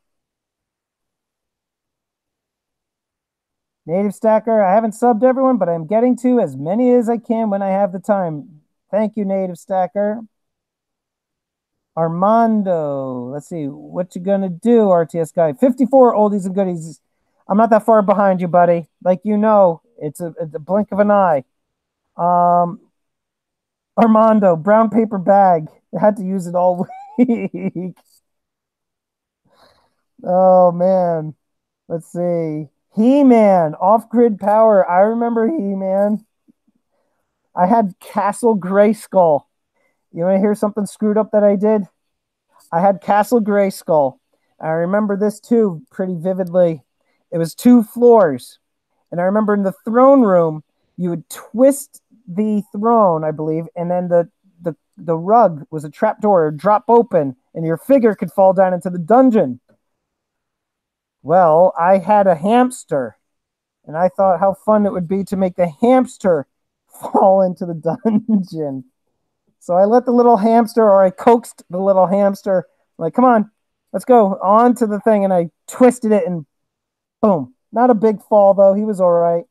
Native Stacker. I haven't subbed everyone, but I'm getting to as many as I can when I have the time. Thank you, Native Stacker. Armando. Let's see. What you gonna do, RTS guy? 54 oldies and goodies. I'm not that far behind you, buddy. Like you know, it's a blink of an eye. Um, Armando, brown paper bag. I had to use it all week. Oh man. Let's see. He-Man, off-grid power. I remember He-Man. I had Castle Grayskull. You want to hear something screwed up that I did? I had Castle Grayskull. I remember this too pretty vividly. It was 2 floors. And I remember in the throne room, you would twist the throne, I believe, and then the rug was a trapdoor, drop open, and your figure could fall down into the dungeon. Well, I had a hamster, and I thought how fun it would be to make the hamster fall into the dungeon. So I let the little hamster, or I coaxed the little hamster, like, come on, let's go on to the thing. And I twisted it and boom. Not a big fall, though. He was all right.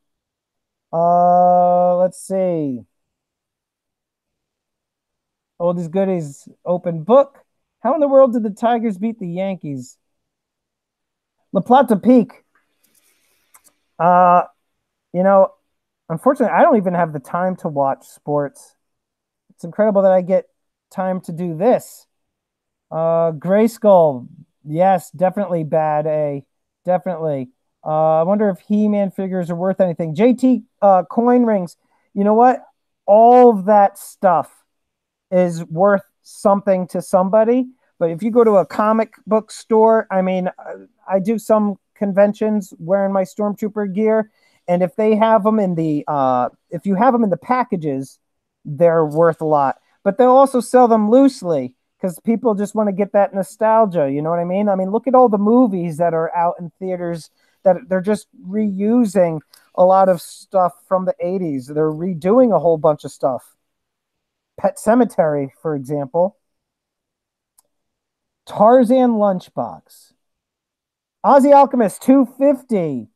Let's see. Oldies goodies, open book. How in the world did the Tigers beat the Yankees? La Plata Peak. Uh, you know, unfortunately, I don't even have the time to watch sports. It's incredible that I get time to do this. Gray Skull. Yes, definitely bad A. Definitely. I wonder if He-Man figures are worth anything. JT coin rings. You know what? All of that stuff is worth something to somebody. But if you go to a comic book store, I mean, I do some conventions wearing my Stormtrooper gear, and if they have them in the if you have them in the packages, they're worth a lot. But they'll also sell them loosely because people just want to get that nostalgia. You know what I mean? I mean, look at all the movies that are out in theaters that they're just reusing a lot of stuff from the 80s. They're redoing a whole bunch of stuff. Pet Cemetery, for example. Tarzan Lunchbox. Ozzy Alchemist, 250.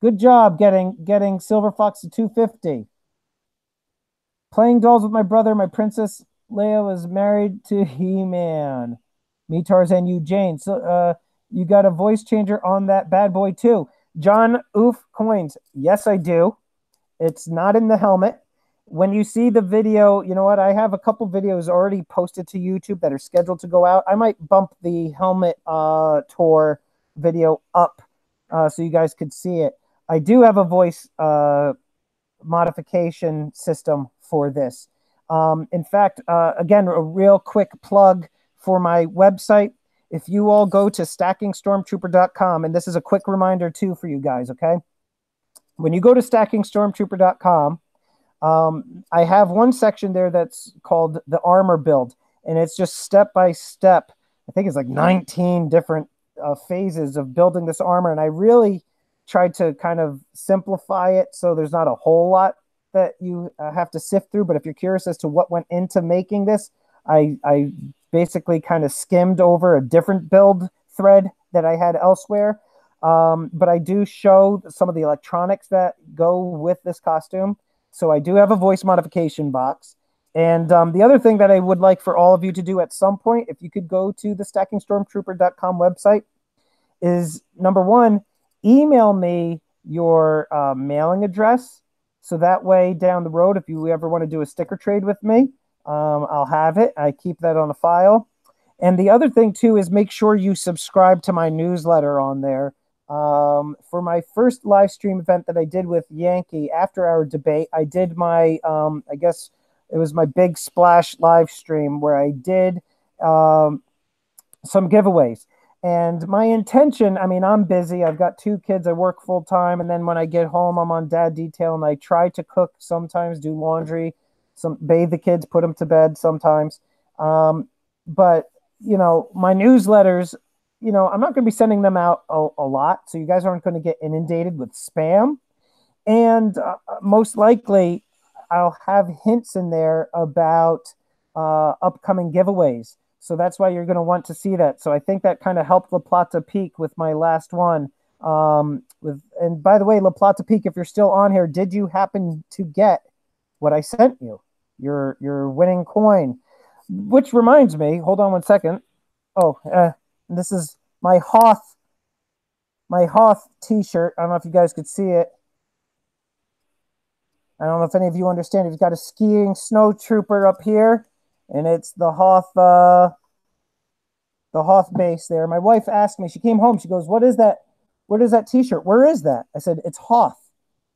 Good job getting Silver Fox to 250. Playing dolls with my brother. My princess Leia was married to He-Man. Me, Tarzan, you, Jane. So you got a voice changer on that bad boy too. John Oof Coins. Yes, I do. It's not in the helmet. When you see the video, you know what? I have a couple videos already posted to YouTube that are scheduled to go out. I might bump the helmet tour video up so you guys could see it. I do have a voice modification system for this. In fact, again, a real quick plug for my website. If you all go to stackingstormtrooper.com, and this is a quick reminder too for you guys, okay? When you go to stackingstormtrooper.com, I have one section there that's called the armor build, and it's just step by step. I think it's like 19 different phases of building this armor, and I really tried to kind of simplify it so there's not a whole lot that you have to sift through. But if you're curious as to what went into making this, I basically kind of skimmed over a different build thread that I had elsewhere. But I do show some of the electronics that go with this costume. So I do have a voice modification box. And the other thing that I would like for all of you to do at some point, if you could go to the stackingstormtrooper.com website, is number one, email me your mailing address. So that way down the road, if you ever want to do a sticker trade with me, I'll have it. I keep that on a file. And the other thing too is make sure you subscribe to my newsletter on there. For my first live stream event that I did with Yankee after our debate, I did my, I guess it was my big splash live stream where I did some giveaways. And my intention, I mean, I'm busy. I've got two kids. I work full time. And then when I get home, I'm on dad detail and I try to cook sometimes, do laundry, bathe the kids, put them to bed sometimes. But, my newsletters, I'm not going to be sending them out a lot. So you guys aren't going to get inundated with spam. And most likely, I'll have hints in there about upcoming giveaways. So that's why you're going to want to see that. So I think that kind of helped La Plata Peak with my last one. And by the way, La Plata Peak, if you're still on here, did you happen to get what I sent you? Your winning coin. Which reminds me, hold on one second. Oh, this is my Hoth t-shirt. I don't know if you guys could see it. I don't know if any of you understand. He's got a skiing snow trooper up here, and it's the Hoth base there. My wife asked me, she came home, she goes, what is that? What is that t-shirt? Where is that? I said, it's Hoth.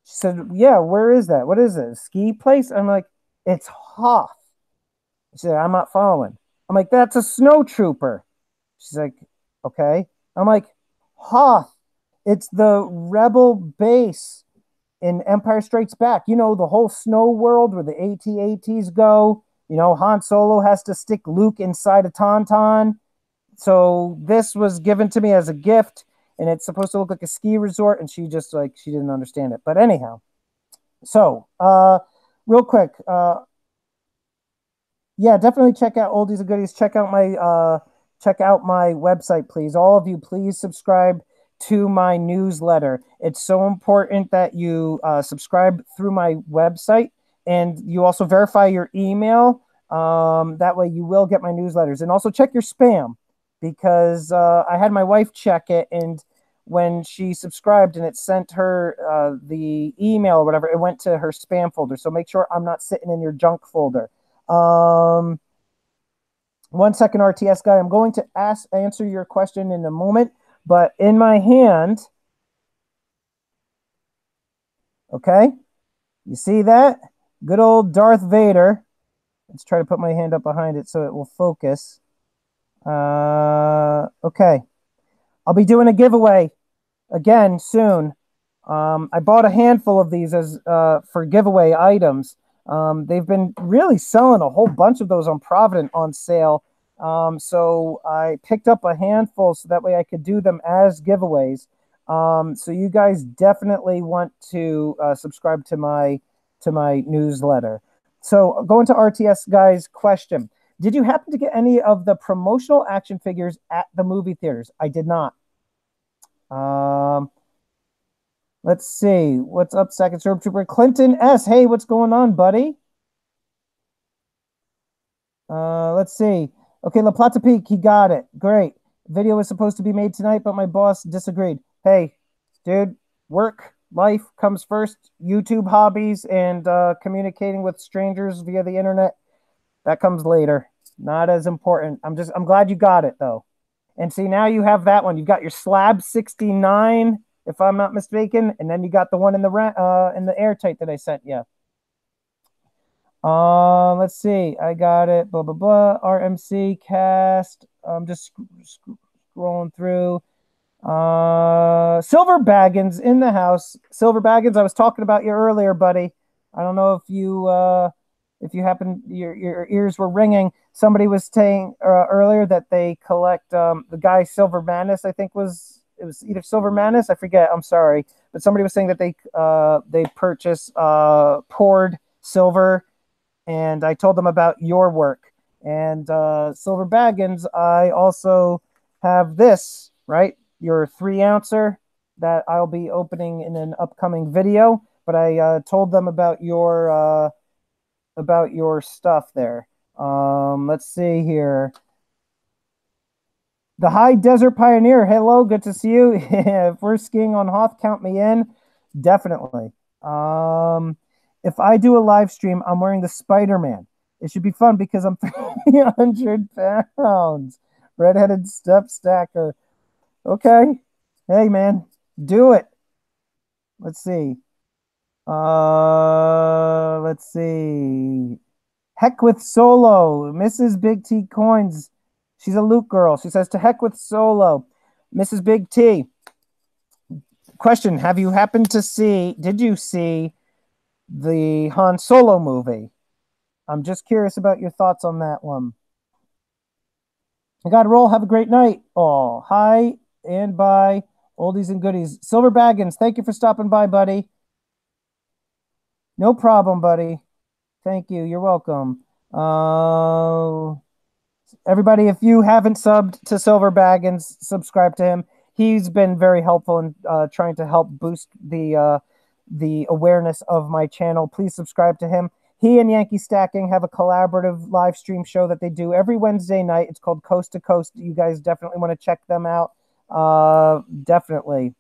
She said, yeah, where is that? What is it? A ski place? I'm like, it's Hoth. She said, I'm not following. I'm like, that's a snow trooper. She's like, okay. I'm like, Hoth. It's the rebel base in Empire Strikes Back. The whole snow world where the AT-ATs go. Han Solo has to stick Luke inside a Tauntaun. So this was given to me as a gift, and it's supposed to look like a ski resort, and she didn't understand it. But anyhow, so real quick, yeah, definitely check out Oldies and Goodies. Check out my website, please. All of you, please subscribe to my newsletter. It's so important that you subscribe through my website, and you also verify your email. That way you will get my newsletters. And also check your spam, because I had my wife check it, and when she subscribed and it sent her the email or whatever, it went to her spam folder. So make sure I'm not sitting in your junk folder. 1 second, RTS guy. I'm going to answer your question in a moment, but in my hand, okay, you see that? Good old Darth Vader. Let's try to put my hand up behind it so it will focus. Okay. I'll be doing a giveaway again soon. I bought a handful of these as for giveaway items. They've been really selling a whole bunch of those on Provident on sale. So I picked up a handful so that way I could do them as giveaways. So you guys definitely want to subscribe to my newsletter. So going to RTS guy's question. Did you happen to get any of the promotional action figures at the movie theaters? I did not. Let's see. What's up, Second Stormtrooper? Clinton S. Hey, what's going on, buddy? Let's see. Okay, La Plata Peak, he got it. Great. Video was supposed to be made tonight, but my boss disagreed. Hey, dude, work, life comes first. YouTube hobbies and communicating with strangers via the internet, that comes later. Not as important. I'm glad you got it, though. And see, now you have that one. You've got your Slab 69, if I'm not mistaken, and then you got the one in the airtight that I sent you. Let's see. I got it. Blah blah blah. RMC cast. I'm just scrolling through. Silver Baggins in the house. Silver Baggins, I was talking about you earlier, buddy. I don't know if you happen your ears were ringing. Somebody was saying earlier that they collect the guy Silver Manus. I think it was either Silver Manus. I forget. I'm sorry, but somebody was saying that they purchase poured silver. And I told them about your work. And Silver Baggins, I also have this, right? Your 3-ouncer that I'll be opening in an upcoming video. But I told them about your about your stuff there. Let's see here. The High Desert Pioneer. Hello, good to see you. If we're skiing on Hoth, count me in. Definitely. Um, if I do a live stream, I'm wearing the Spider-Man. It should be fun because I'm 300 pounds. Redheaded step stacker. Okay. Hey, man, do it. Let's see. Let's see. Heck with Solo. Mrs. Big T Coins. She's a Luke girl. She says, to heck with Solo. Mrs. Big T. Question: have you happened to see, did you see the Han Solo movie? I'm just curious about your thoughts on that one. I got to roll. Have a great night. Oh, hi and bye. Oldies and goodies. Silver Baggins, thank you for stopping by, buddy. No problem, buddy. Thank you. You're welcome. Everybody, if you haven't subbed to Silver Baggins, subscribe to him. He's been very helpful in trying to help boost the awareness of my channel. Please subscribe to him. He and Yankee Stacking have a collaborative live stream show that they do every Wednesday night. It's called Coast to Coast. You guys definitely want to check them out. Definitely.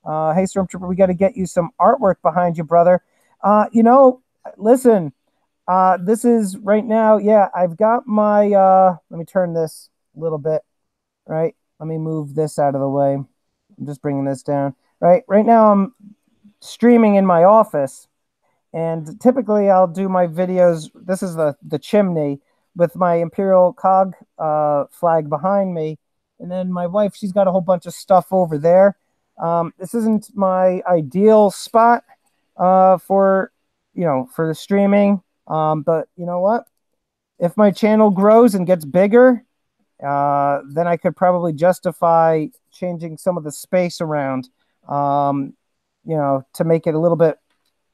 Hey, Stormtrooper, we got to get you some artwork behind you, brother. Listen, this is right now. Yeah, I've got my, let me turn this a little bit, right? Let me move this out of the way. I'm just bringing this down, right? Right now I'm streaming in my office, and typically I'll do my videos. This is the chimney with my Imperial Cog flag behind me. And then my wife, she's got a whole bunch of stuff over there. This isn't my ideal spot for the streaming. But you know what? If my channel grows and gets bigger, then I could probably justify changing some of the space around, to make it a little bit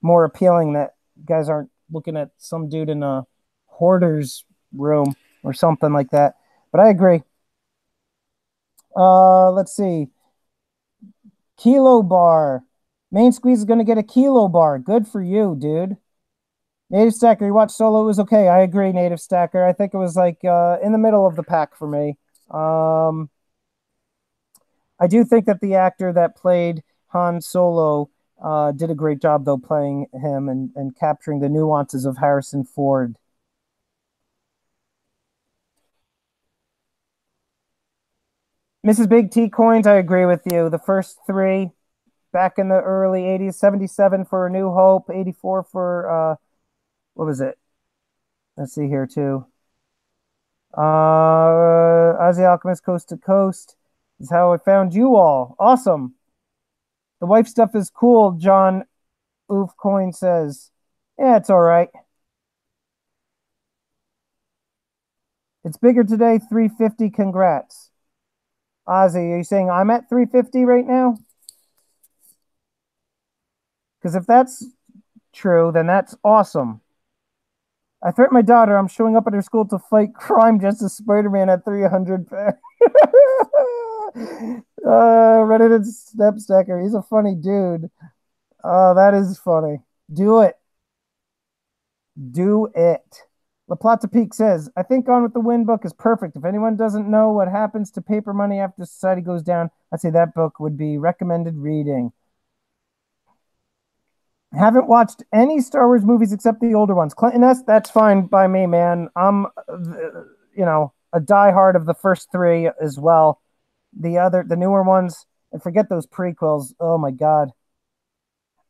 more appealing, that guys aren't looking at some dude in a hoarder's room or something like that. But I agree. Let's see. Kilo bar. Main Squeeze is going to get a kilo bar. Good for you, dude. Native Stacker, you watched Solo, it was okay. I agree, Native Stacker. I think it was like in the middle of the pack for me. I do think that the actor that played Han Solo did a great job, though, playing him and capturing the nuances of Harrison Ford. Mrs. Big T Coins, I agree with you. The first three back in the early 80s, 77 for A New Hope, 84 for, what was it? Let's see here, too. Ozzy Alchemist Coast to Coast is how I found you all. Awesome. The wife stuff is cool, John Oof Coin says. Yeah, it's all right. It's bigger today, 350. Congrats. Ozzy, are you saying I'm at 350 right now? Because if that's true, then that's awesome. I threatened my daughter I'm showing up at her school to fight crime just as Spider-Man at 300 pounds. Redheaded Step Stacker. He's a funny dude. Oh, that is funny. Do it. Do it. La Plata Peak says, I think Gone with the Wind book is perfect. If anyone doesn't know what happens to paper money after society goes down, I'd say that book would be recommended reading. I haven't watched any Star Wars movies except the older ones. Clinton S., that's fine by me, man. I'm, a diehard of the first three as well. The newer ones, and forget those prequels. Oh my God.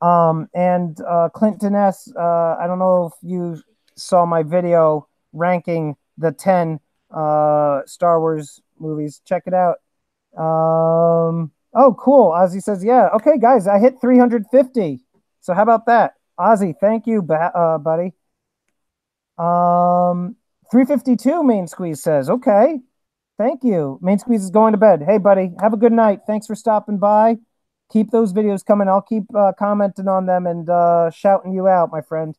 And Clinton S., I don't know if you saw my video ranking the 10 Star Wars movies. Check it out. Oh, cool. Ozzy says, yeah. Okay, guys, I hit 350. So how about that? Ozzy, thank you, buddy. 352, Main Squeeze says, okay. Thank you. Main Squeeze is going to bed. Hey, buddy, have a good night. Thanks for stopping by. Keep those videos coming. I'll keep commenting on them and shouting you out, my friend.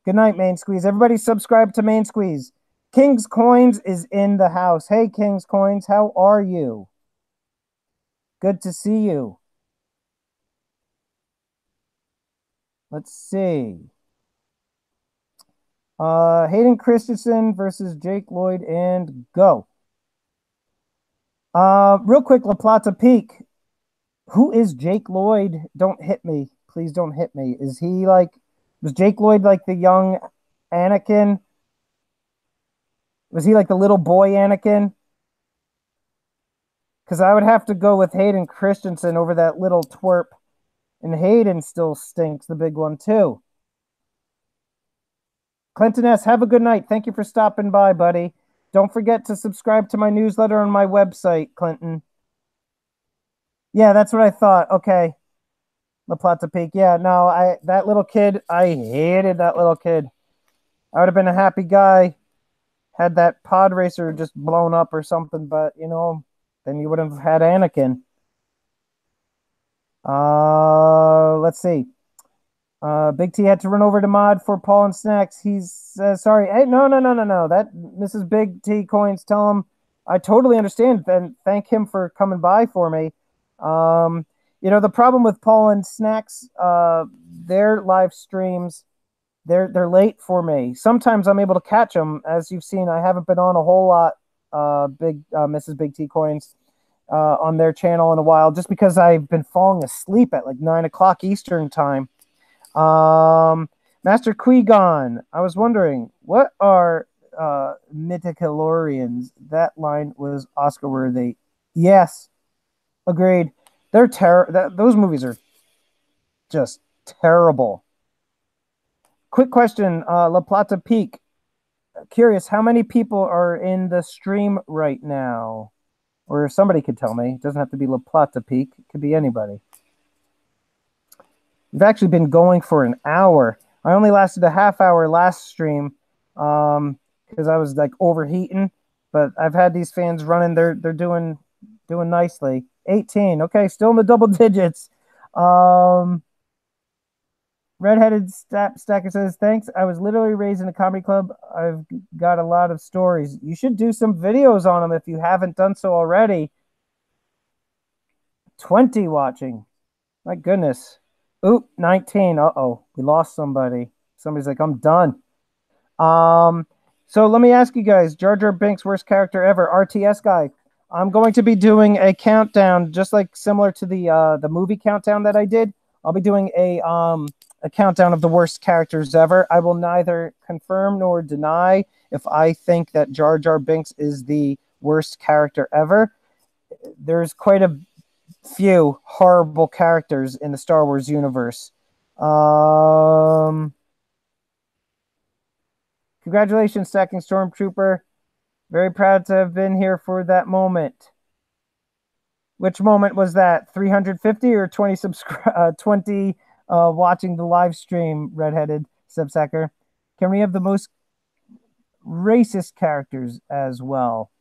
Good night, Main Squeeze. Everybody subscribe to Main Squeeze. King's Coins is in the house. Hey, King's Coins, how are you? Good to see you. Let's see. Hayden Christensen versus Jake Lloyd, and go. Real quick, La Plata Peak. Who is Jake Lloyd? Don't hit me. Please don't hit me. Is he like, was Jake Lloyd like the young Anakin? Was he like the little boy Anakin? Because I would have to go with Hayden Christensen over that little twerp. And Hayden still stinks, the big one, too. Clinton S., have a good night. Thank you for stopping by, buddy. Don't forget to subscribe to my newsletter on my website, Clinton. Yeah, that's what I thought. Okay. La Plata Peak. Yeah, no, that little kid, I hated that little kid. I would have been a happy guy had that pod racer just blown up or something, but then you would have had Anakin. Let's see. Big T had to run over to Mod for Paul and Snacks. He's sorry. Hey, no. That Mrs. Big T Coins, tell him I totally understand. And thank him for coming by for me. The problem with Paul and Snacks, their live streams, they're late for me. Sometimes I'm able to catch them. As you've seen, I haven't been on a whole lot, Mrs. Big T Coins, on their channel in a while, just because I've been falling asleep at like 9 o'clock Eastern time. Master Qui-Gon, I was wondering, what are Midichlorians? That line was Oscar worthy. Yes, agreed. They're those movies are just terrible. Quick question, La Plata Peak. Curious, how many people are in the stream right now? Or somebody could tell me. It doesn't have to be La Plata Peak. It could be anybody. We've actually been going for an hour. I only lasted a half hour last stream because I was like overheating. But I've had these fans running. They're doing nicely. 18. Okay, still in the double digits. Redheaded Stacker says, thanks. I was literally raised in a comedy club. I've got a lot of stories. You should do some videos on them if you haven't done so already. 20 watching. My goodness. Oop, 19. Uh-oh. We lost somebody. Somebody's like, I'm done. So let me ask you guys, Jar Jar Binks, worst character ever, RTS guy. I'm going to be doing a countdown, just like similar to the movie countdown that I did. I'll be doing a countdown of the worst characters ever. I will neither confirm nor deny if I think that Jar Jar Binks is the worst character ever. There's quite a few horrible characters in the Star Wars universe. Congratulations, Stacking Stormtrooper. Very proud to have been here for that moment. Which moment was that? 350 or 20 watching the live stream, Redheaded Subsacker? Can we have the most racist characters as well?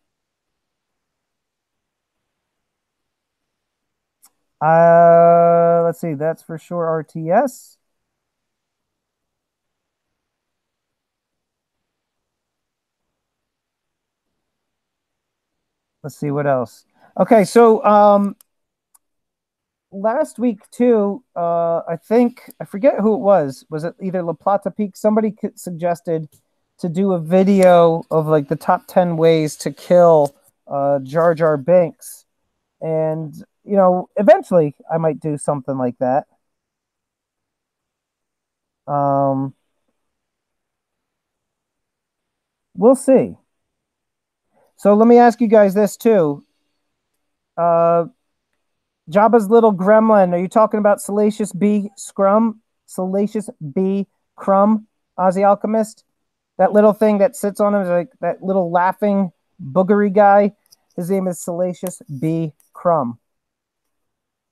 Let's see. That's for sure RTS. Let's see what else. Okay, so last week too, I forget who it was. Was it either La Plata Peak? Somebody suggested to do a video of like the top 10 ways to kill Jar Jar Binks. And, eventually I might do something like that. We'll see. So let me ask you guys this too. Jabba's little gremlin. Are you talking about Salacious B. Scrum? Salacious B. Crumb, Ozzy Alchemist? That little thing that sits on him is like that little laughing boogery guy. His name is Salacious B. Crumb.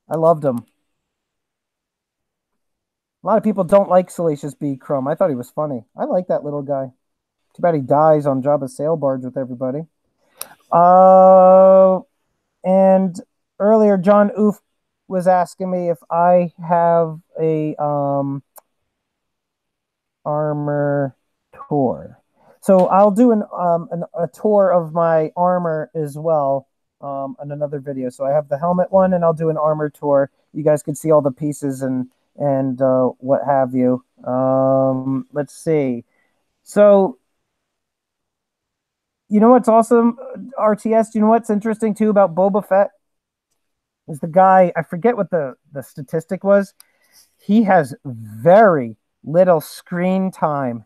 I loved him. A lot of people don't like Salacious B. Crumb. I thought he was funny. I like that little guy. Too bad he dies on Jabba's sail barge with everybody. And earlier, John Oof was asking me if I have a armor tour. So I'll do a tour of my armor as well in another video. So I have the helmet one, and I'll do an armor tour. You guys can see all the pieces and what have you. Let's see. So, you know what's awesome, RTS? You know what's interesting too about Boba Fett is the guy, I forget what the statistic was. He has very little screen time,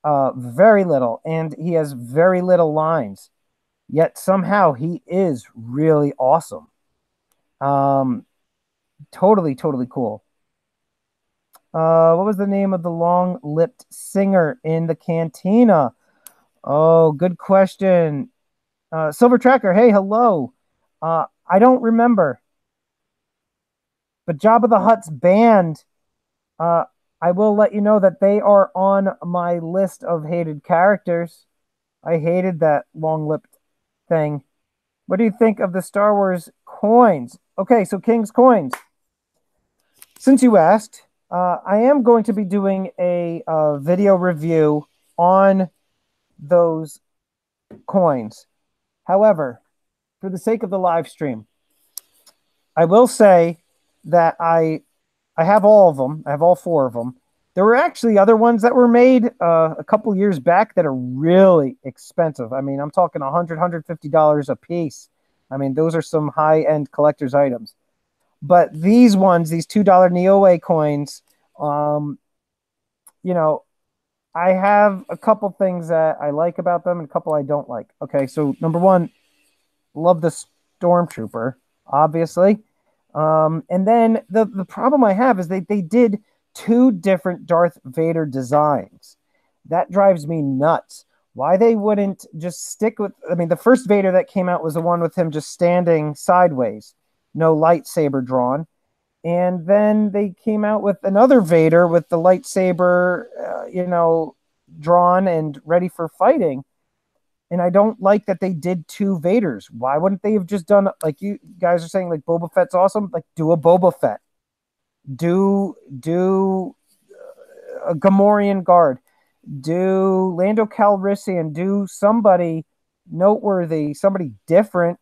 very little, and he has very little lines. Yet somehow he is really awesome. Um, totally cool. What was the name of the long-lipped singer in the cantina? Oh, good question. Silver Tracker, hey, hello. I don't remember, but Jabba the Hutt's band. Uh, I will let you know that they are on my list of hated characters. I hated that long-lipped thing. What do you think of the Star Wars coins? Okay, so King's coins. Since you asked, I am going to be doing a video review on those coins. However, for the sake of the live stream, I will say that I have all of them. I have all four of them. There were actually other ones that were made a couple years back that are really expensive. I mean, I'm talking $150 a piece. I mean, those are some high-end collector's items. But these ones, these $2 Neoway coins, um, you know, I have a couple things that I like about them and a couple I don't like. Okay, so number one, love the Stormtrooper, obviously. And then the problem I have is they did two different Darth Vader designs. That drives me nuts. Why they wouldn't just stick with, I mean, the first Vader that came out was the one with him just standing sideways, no lightsaber drawn. And then they came out with another Vader with the lightsaber, drawn and ready for fighting. And I don't like that they did two Vaders. Why wouldn't they have just done, like you guys are saying, like Boba Fett's awesome? Like do a Boba Fett, do a Gamorrean guard, do Lando Calrissian, do somebody noteworthy, somebody different.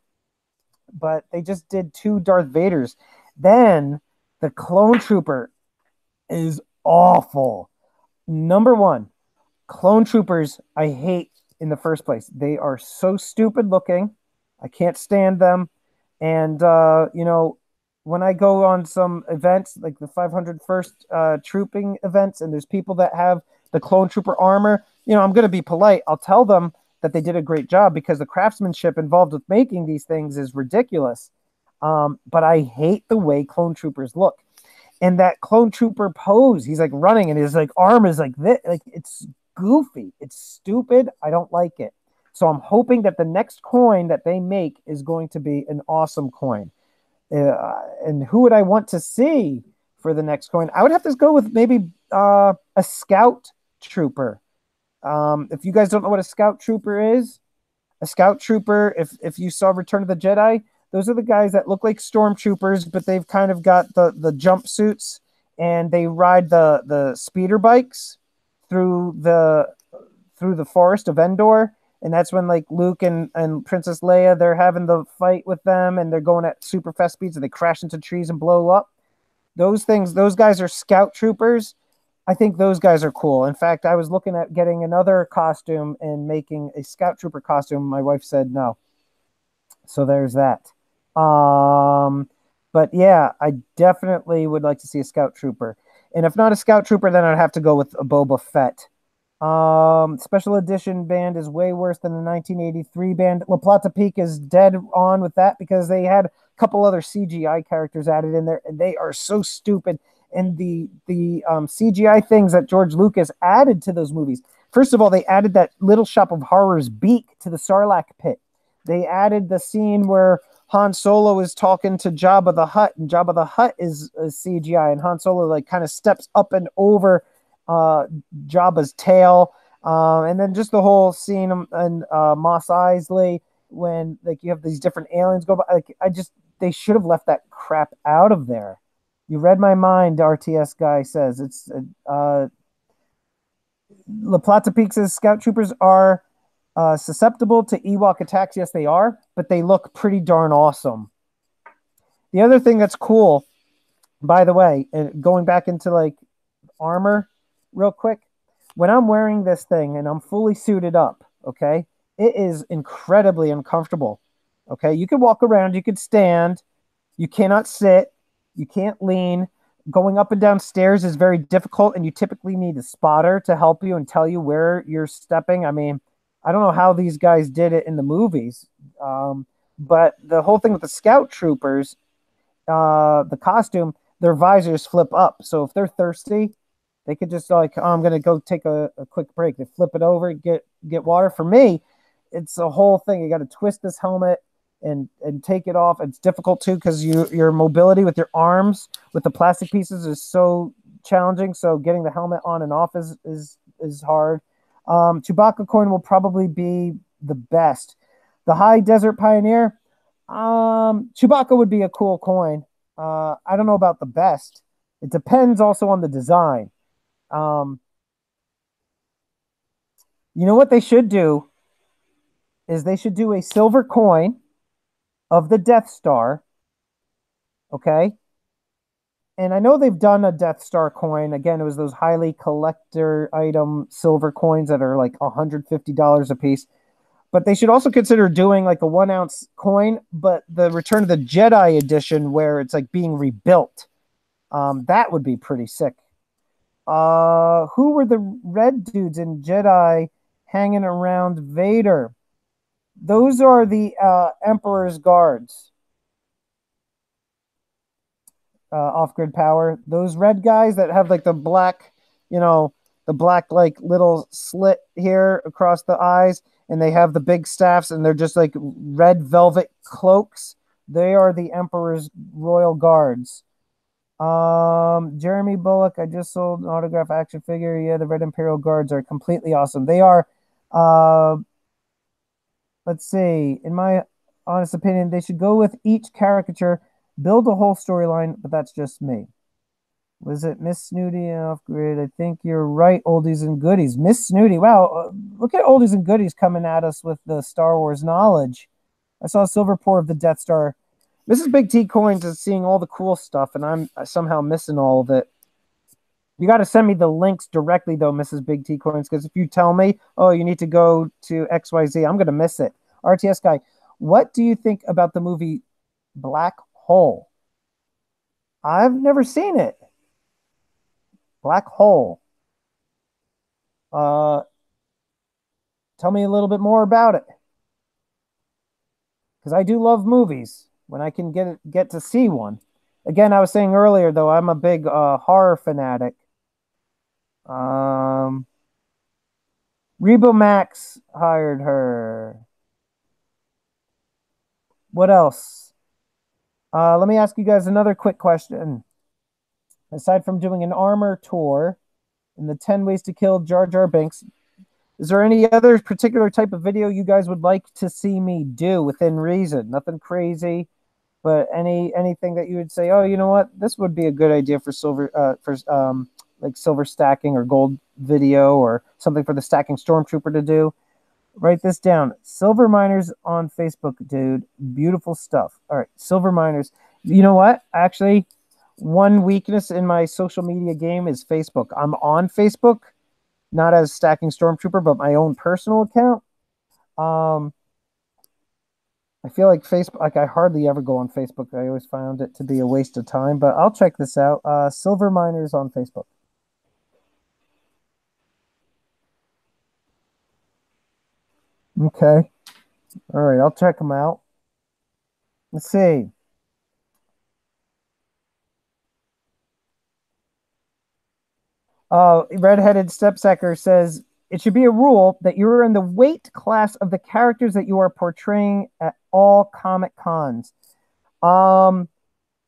But they just did two Darth Vaders. Then the Clone Trooper is awful. Number one, Clone Troopers I hate in the first place. They are so stupid looking. I can't stand them. And when I go on some events like the 501st trooping events, and there's people that have the Clone Trooper armor, I'm going to be polite. I'll tell them that they did a great job because the craftsmanship involved with making these things is ridiculous. But I hate the way Clone Troopers look. And that Clone Trooper pose, he's like running and his like arm is like this, like it's goofy. It's stupid. I don't like it. So I'm hoping that the next coin that they make is going to be an awesome coin. And who would I want to see for the next coin? I would have to go with maybe a Scout Trooper. If you guys don't know what a Scout Trooper is, a Scout Trooper, if you saw Return of the Jedi, those are the guys that look like stormtroopers, but they've kind of got the jumpsuits and they ride the speeder bikes through the forest of Endor. And that's when like Luke and Princess Leia, they're having the fight with them and they're going at super fast speeds and they crash into trees and blow up. Those guys are Scout Troopers. I think those guys are cool. In fact, I was looking at getting another costume and making a Scout Trooper costume. My wife said no. So there's that. But yeah, I definitely would like to see a Scout Trooper. And if not a Scout Trooper, then I'd have to go with a Boba Fett. Special edition band is way worse than the 1983 band. La Plata Peak is dead on with that because they had a couple other CGI characters added in there, and they are so stupid. And the CGI things that George Lucas added to those movies. First of all, they added that Little Shop of Horrors beak to the Sarlacc pit. They added the scene where Han Solo is talking to Jabba the Hutt, and Jabba the Hutt is CGI, and Han Solo like kind of steps up and over Jabba's tail, and then just the whole scene in Mos Eisley when like you have these different aliens go by. Like they should have left that crap out of there. You read my mind, RTS guy says. It's La Plata Peak says Scout Troopers are susceptible to Ewok attacks. Yes, they are, but they look pretty darn awesome. The other thing that's cool, by the way, going back into like armor real quick, when I'm wearing this thing and I'm fully suited up, okay, it is incredibly uncomfortable. Okay, you can walk around, you can stand, you cannot sit, you can't lean. Going up and down stairs is very difficult, and you typically need a spotter to help you and tell you where you're stepping. I mean, I don't know how these guys did it in the movies, um, but the whole thing with the scout troopers, the costume, their visors flip up. So if they're thirsty, they could just like, oh, I'm gonna go take a quick break. They flip it over, get water. For me, it's a whole thing. You got to twist this helmet and take it off. It's difficult too because your mobility with your arms with the plastic pieces is so challenging. So getting the helmet on and off is hard. Chewbacca coin will probably be the best. The High Desert Pioneer, Chewbacca would be a cool coin. I don't know about the best. It depends also on the design. Um, you know what they should do is they should do a silver coin of the Death Star. Okay. And I know they've done a Death Star coin. Again, it was those highly collector item silver coins that are like $150 a piece. But they should also consider doing like a 1 ounce coin, but the Return of the Jedi edition where it's like being rebuilt. That would be pretty sick. Who were the red dudes in Jedi hanging around Vader? Those are the Emperor's guards. Off-grid power. Those red guys that have like the black, the black like little slit here across the eyes, and they have the big staffs, and they're just like red velvet cloaks. They are the Emperor's royal guards. Jeremy Bullock, I just sold an autograph action figure. Yeah, the Red Imperial Guards are completely awesome. They are, let's see, in my honest opinion, they should go with each caricature, build a whole storyline, but that's just me. Was it Miss Snooty off grid? I think you're right, oldies and goodies. Miss Snooty, wow, look at oldies and goodies coming at us with the Star Wars knowledge. I saw a silver pour of the Death Star. Mrs. Big T Coins is seeing all the cool stuff, and I'm somehow missing all of it. You got to send me the links directly, though, Mrs. Big T Coins, because if you tell me, oh, you need to go to XYZ, I'm going to miss it. RTS Guy, what do you think about the movie Black Hole? I've never seen it. Black Hole. Uh, Tell me a little bit more about it, because I do love movies when I can get to see one. Again, I was saying earlier, though, I'm a big horror fanatic. Um, Rebo Max hired her. What else? Let me ask you guys another quick question. Aside from doing an armor tour and the 10 ways to kill Jar Jar Binks, is there any other particular type of video you guys would like to see me do within reason? Nothing crazy, but anything that you would say, oh, you know what, this would be a good idea for like silver stacking or gold video or something for the Stacking Stormtrooper to do. Write this down. Silver Miners on Facebook, dude. Beautiful stuff. All right, Silver Miners. You know what? Actually, one weakness in my social media game is Facebook. I'm on Facebook, not as Stacking Stormtrooper, but my own personal account. I feel like Facebook, like I hardly ever go on Facebook. I always found it to be a waste of time, but I'll check this out. Silver Miners on Facebook. Okay. All right, I'll check them out. Let's see. Redheaded Stepsacker says it should be a rule that you are in the weight class of the characters that you are portraying at all Comic Cons. Um,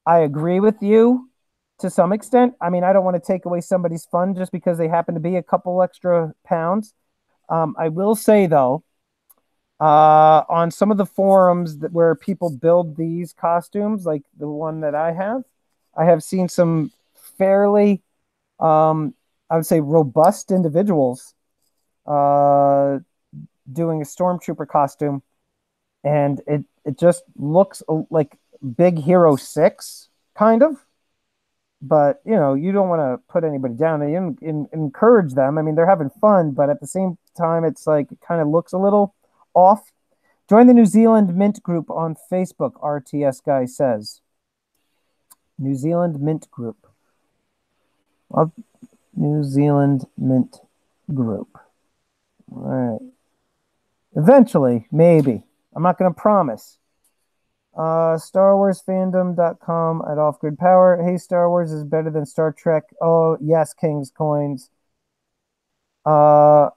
I agree with you to some extent. I mean, I don't want to take away somebody's fun just because they happen to be a couple extra pounds. I will say though, on some of the forums where people build these costumes, like the one that I have seen some fairly, I would say, robust individuals doing a stormtrooper costume, and it just looks like Big Hero 6 kind of, but you know, you don't want to put anybody down. And you encourage them. I mean, they're having fun, but at the same time, it's like it kind of looks a little off. Join the New Zealand Mint group on Facebook, RTS guy says. New Zealand Mint group. Well, New Zealand Mint group. All right. Eventually, maybe. I'm not going to promise. StarWarsFandom.com at Off Grid Power. Hey, Star Wars is better than Star Trek. Oh, yes, King's Coins. Oh,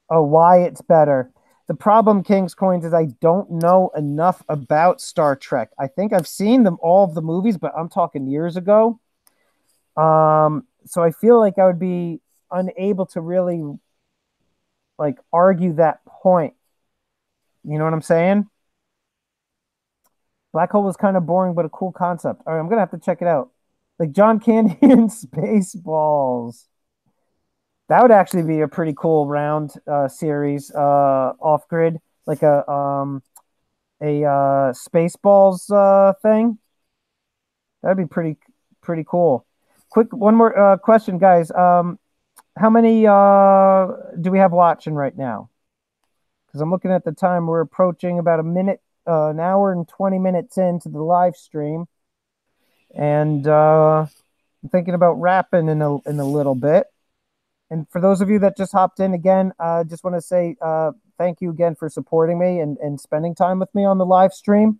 why it's better. The problem, King's Coins, is I don't know enough about Star Trek. I think I've seen all of the movies, but I'm talking years ago. So I feel like I would be unable to really like argue that point. You know what I'm saying? Black hole was kind of boring, but a cool concept. All right, I'm gonna have to check it out. Like John Candy and Spaceballs. That would actually be a pretty cool round series off grid, like a Spaceballs thing. That'd be pretty cool. Quick, one more question, guys. How many do we have watching right now? Because I'm looking at the time. We're approaching about a minute, an hour and 20 minutes into the live stream, and I'm thinking about wrapping in a little bit. And for those of you that just hopped in again, I just want to say thank you again for supporting me and spending time with me on the live stream.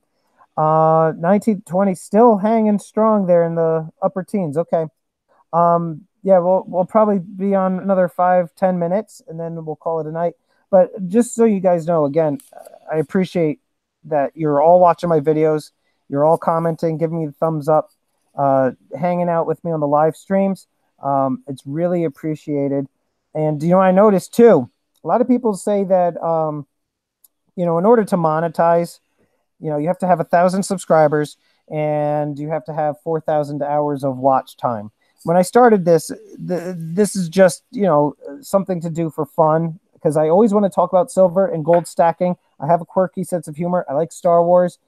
1920 still hanging strong there in the upper teens. Okay. Yeah, we'll probably be on another 5-10 minutes and then we'll call it a night. But just so you guys know, again, I appreciate that you're all watching my videos. You're all commenting, giving me the thumbs up, hanging out with me on the live streams. It's really appreciated. And, you know, I noticed too, a lot of people say that, you know, in order to monetize, you know, you have to have 1,000 subscribers and you have to have 4,000 hours of watch time. When I started this, this is just, you know, something to do for fun because I always want to talk about silver and gold stacking. I have a quirky sense of humor. I like Star Wars,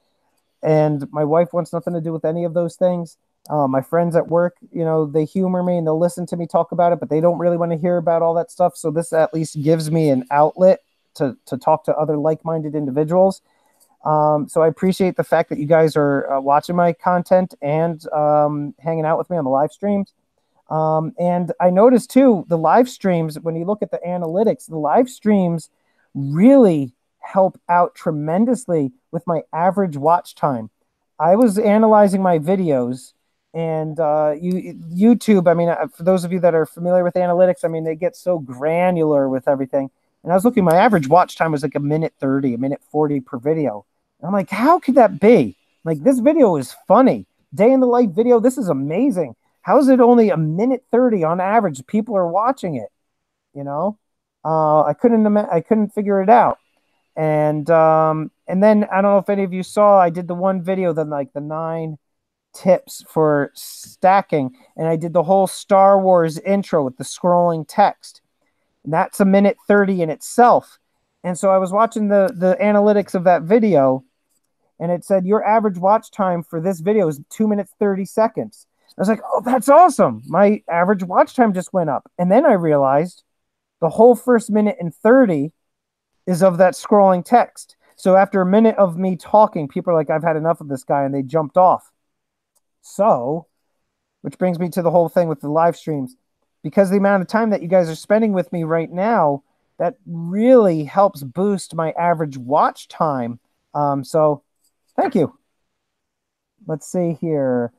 and my wife wants nothing to do with any of those things. My friends at work, you know, they humor me and they'll listen to me talk about it, but they don't really want to hear about all that stuff. So this at least gives me an outlet to talk to other like-minded individuals. So I appreciate the fact that you guys are watching my content and hanging out with me on the live streams. And I noticed too, the live streams, when you look at the analytics, the live streams really help out tremendously with my average watch time. I was analyzing my videos and YouTube, I mean, for those of you that are familiar with analytics, I mean, they get so granular with everything. And I was looking, my average watch time was like 1:30, 1:40 per video. And I'm like, how could that be? Like, this video is funny. Day in the life video, this is amazing. How is it only 1:30 on average? People are watching it, you know? I couldn't figure it out. And then I don't know if any of you saw, I did the one video, then like the 9 tips for stacking, and I did the whole Star Wars intro with the scrolling text. And that's 1:30 in itself. And so I was watching the analytics of that video, and it said your average watch time for this video is 2 minutes 30 seconds. I was like, oh, that's awesome. My average watch time just went up. And then I realized the whole first 1:30 is of that scrolling text. So after a minute of me talking, people are like, I've had enough of this guy, and they jumped off. So, which brings me to the whole thing with the live streams. Because the amount of time that you guys are spending with me right now, that really helps boost my average watch time. So thank you. Let's see here.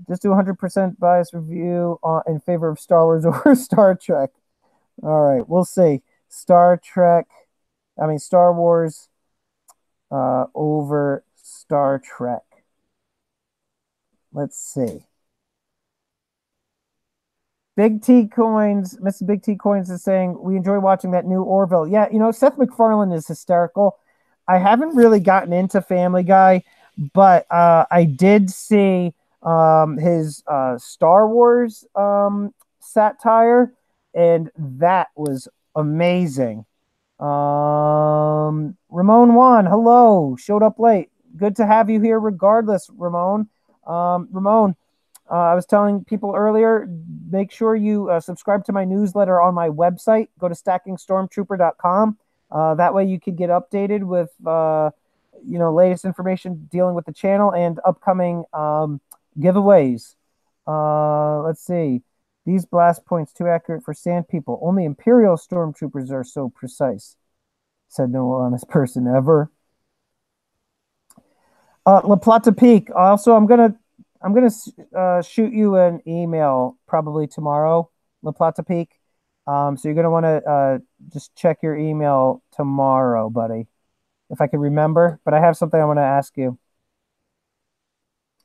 Just do 100% bias review in favor of Star Wars over Star Trek. All right, we'll see. Star Wars over Star Trek. Let's see. Big T Coins, Mr. Big T Coins is saying, we enjoy watching that new Orville. Yeah, you know, Seth MacFarlane is hysterical. I haven't really gotten into Family Guy, but I did see his Star Wars satire, and that was amazing. Ramon Juan, hello. Showed up late. Good to have you here regardless, Ramon. Ramon, I was telling people earlier, make sure you subscribe to my newsletter on my website. Go to stackingstormtrooper.com. That way you can get updated with, latest information dealing with the channel and upcoming giveaways. Let's see. These blast points too accurate for sand people. Only Imperial stormtroopers are so precise, said no honest person ever. La Plata Peak. Also, I'm gonna shoot you an email probably tomorrow, La Plata Peak. So you're gonna want to just check your email tomorrow, buddy, if I can remember. But I have something I want to ask you.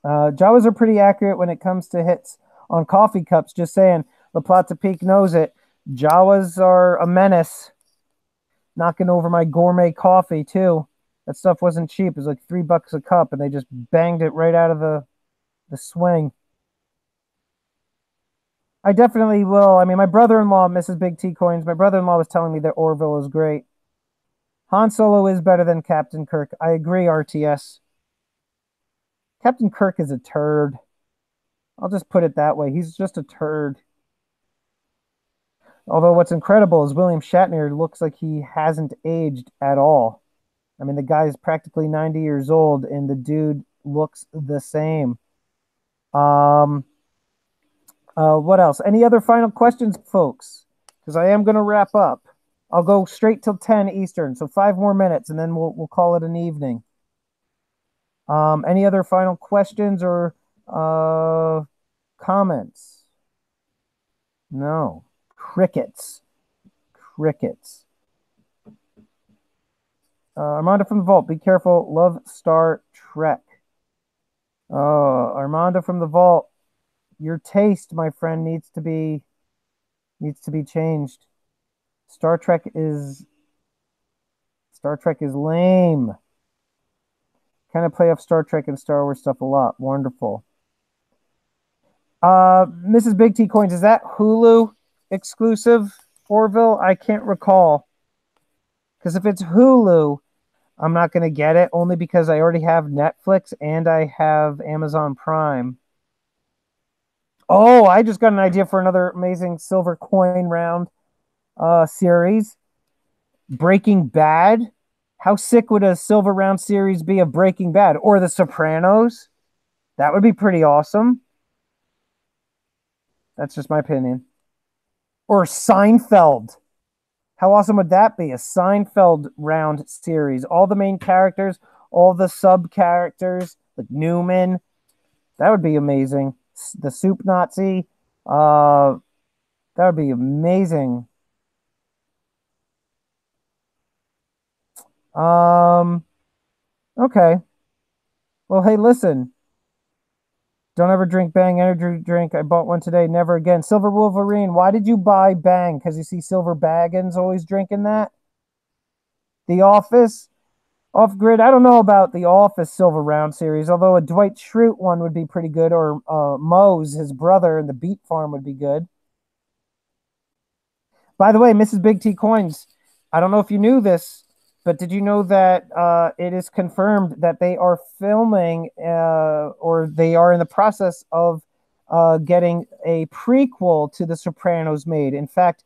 Jawas are pretty accurate when it comes to hits on coffee cups. Just saying, La Plata Peak knows it. Jawas are a menace, knocking over my gourmet coffee too. That stuff wasn't cheap. It was like $3 a cup, and they just banged it right out of the swing. I definitely will. I mean, my brother-in-law, Mrs. Big T Coins, my brother-in-law was telling me that Orville is great. Han Solo is better than Captain Kirk. I agree, RTS. Captain Kirk is a turd. I'll just put it that way. He's just a turd. Although what's incredible is William Shatner looks like he hasn't aged at all. I mean, the guy is practically 90 years old, and the dude looks the same. What else? Any other final questions, folks? Because I am going to wrap up. I'll go straight till 10 Eastern, so 5 more minutes, and then we'll call it an evening. Any other final questions or comments? No. Crickets. Crickets. Armando from the Vault, be careful. Love Star Trek. Armando from the Vault, your taste, my friend, needs to be changed. Star Trek is lame. Kind of play off Star Trek and Star Wars stuff a lot. Wonderful. Mrs. Big T Coins, is that Hulu exclusive, Orville? I can't recall. Because if it's Hulu, I'm not going to get it, only because I already have Netflix and I have Amazon Prime. Oh, I just got an idea for another amazing silver coin round series. Breaking Bad. How sick would a silver round series be of Breaking Bad? Or The Sopranos? That would be pretty awesome. That's just my opinion. Or Seinfeld. How awesome would that be? A Seinfeld round series. All the main characters, all the sub characters, like Newman. That would be amazing. The Soup Nazi. That would be amazing. Okay. Well, hey, listen. Don't ever drink Bang energy drink. I bought one today. Never again. Silver Wolverine. Why did you buy Bang? Because you see Silver Baggins always drinking that? The Office. Off Grid. I don't know about the Office Silver Round series, although a Dwight Schrute one would be pretty good, or Mose, his brother, in the Beat Farm would be good. By the way, Mrs. Big T Coins, I don't know if you knew this, but did you know that it is confirmed that they are filming or they are in the process of getting a prequel to The Sopranos made? In fact,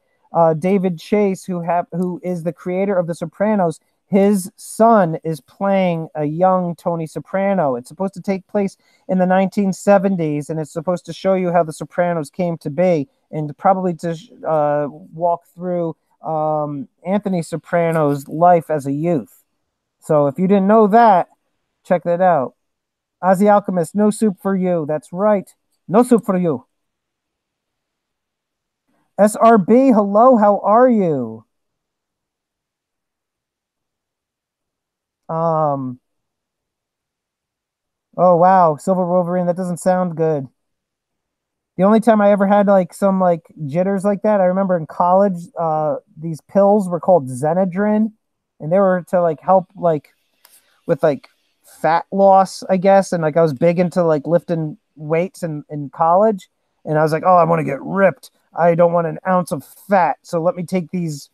David Chase, who is the creator of The Sopranos, his son is playing a young Tony Soprano. It's supposed to take place in the 1970s, and it's supposed to show you how The Sopranos came to be, and probably to walk through Anthony Soprano's life as a youth. So if you didn't know that, check that out. Ozzy Alchemist, no soup for you. That's right. No soup for you. SRB, hello, how are you? Oh wow, Silver Wolverine, that doesn't sound good. The only time I ever had like some like jitters like that, I remember in college, these pills were called Xenadrin, and they were to like help like with like fat loss, I guess. And like I was big into like lifting weights in college, and I was like, oh, I want to get ripped. I don't want an ounce of fat, so let me take these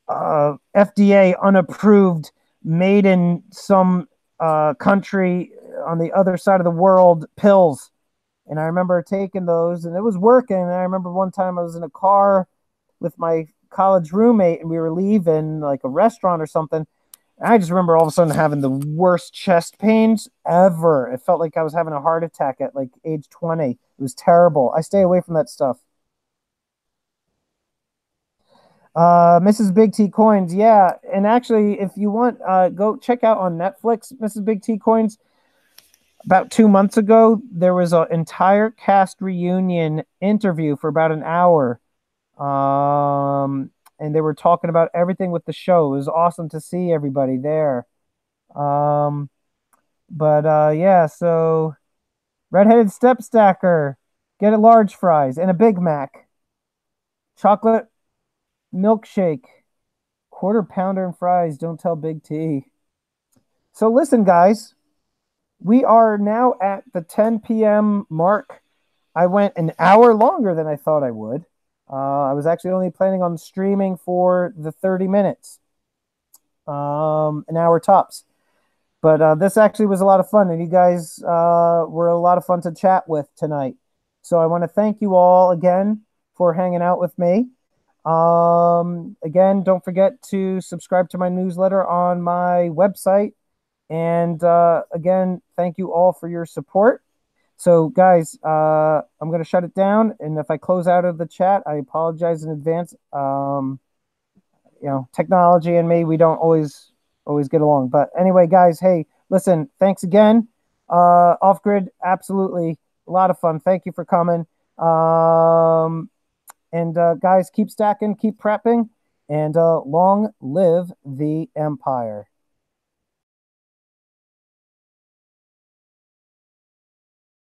FDA unapproved, made in some country on the other side of the world pills. And I remember taking those and it was working. And I remember one time I was in a car with my college roommate and we were leaving like a restaurant or something. And I just remember all of a sudden having the worst chest pains ever. It felt like I was having a heart attack at like age 20. It was terrible. I stay away from that stuff. Mrs. Big T Coins, yeah. And actually, if you want, go check out on Netflix, Mrs. Big T Coins. About 2 months ago, there was an entire cast reunion interview for about an hour. And they were talking about everything with the show. It was awesome to see everybody there. Um, but yeah, so redheaded step stacker, get a large fries and a Big Mac, chocolate milkshake, quarter pounder and fries. Don't tell Big T. So listen, guys, we are now at the 10 p.m. mark. I went an hour longer than I thought I would. I was actually only planning on streaming for the 30 minutes, an hour tops. But this actually was a lot of fun, and you guys were a lot of fun to chat with tonight. So I want to thank you all again for hanging out with me. Again, don't forget to subscribe to my newsletter on my website. And again, thank you all for your support. So, guys, I'm going to shut it down. And if I close out of the chat, I apologize in advance. Technology and me, we don't always get along. But anyway, guys, hey, listen, thanks again. Off Grid, absolutely a lot of fun. Thank you for coming. And guys, keep stacking, keep prepping, and long live the Empire.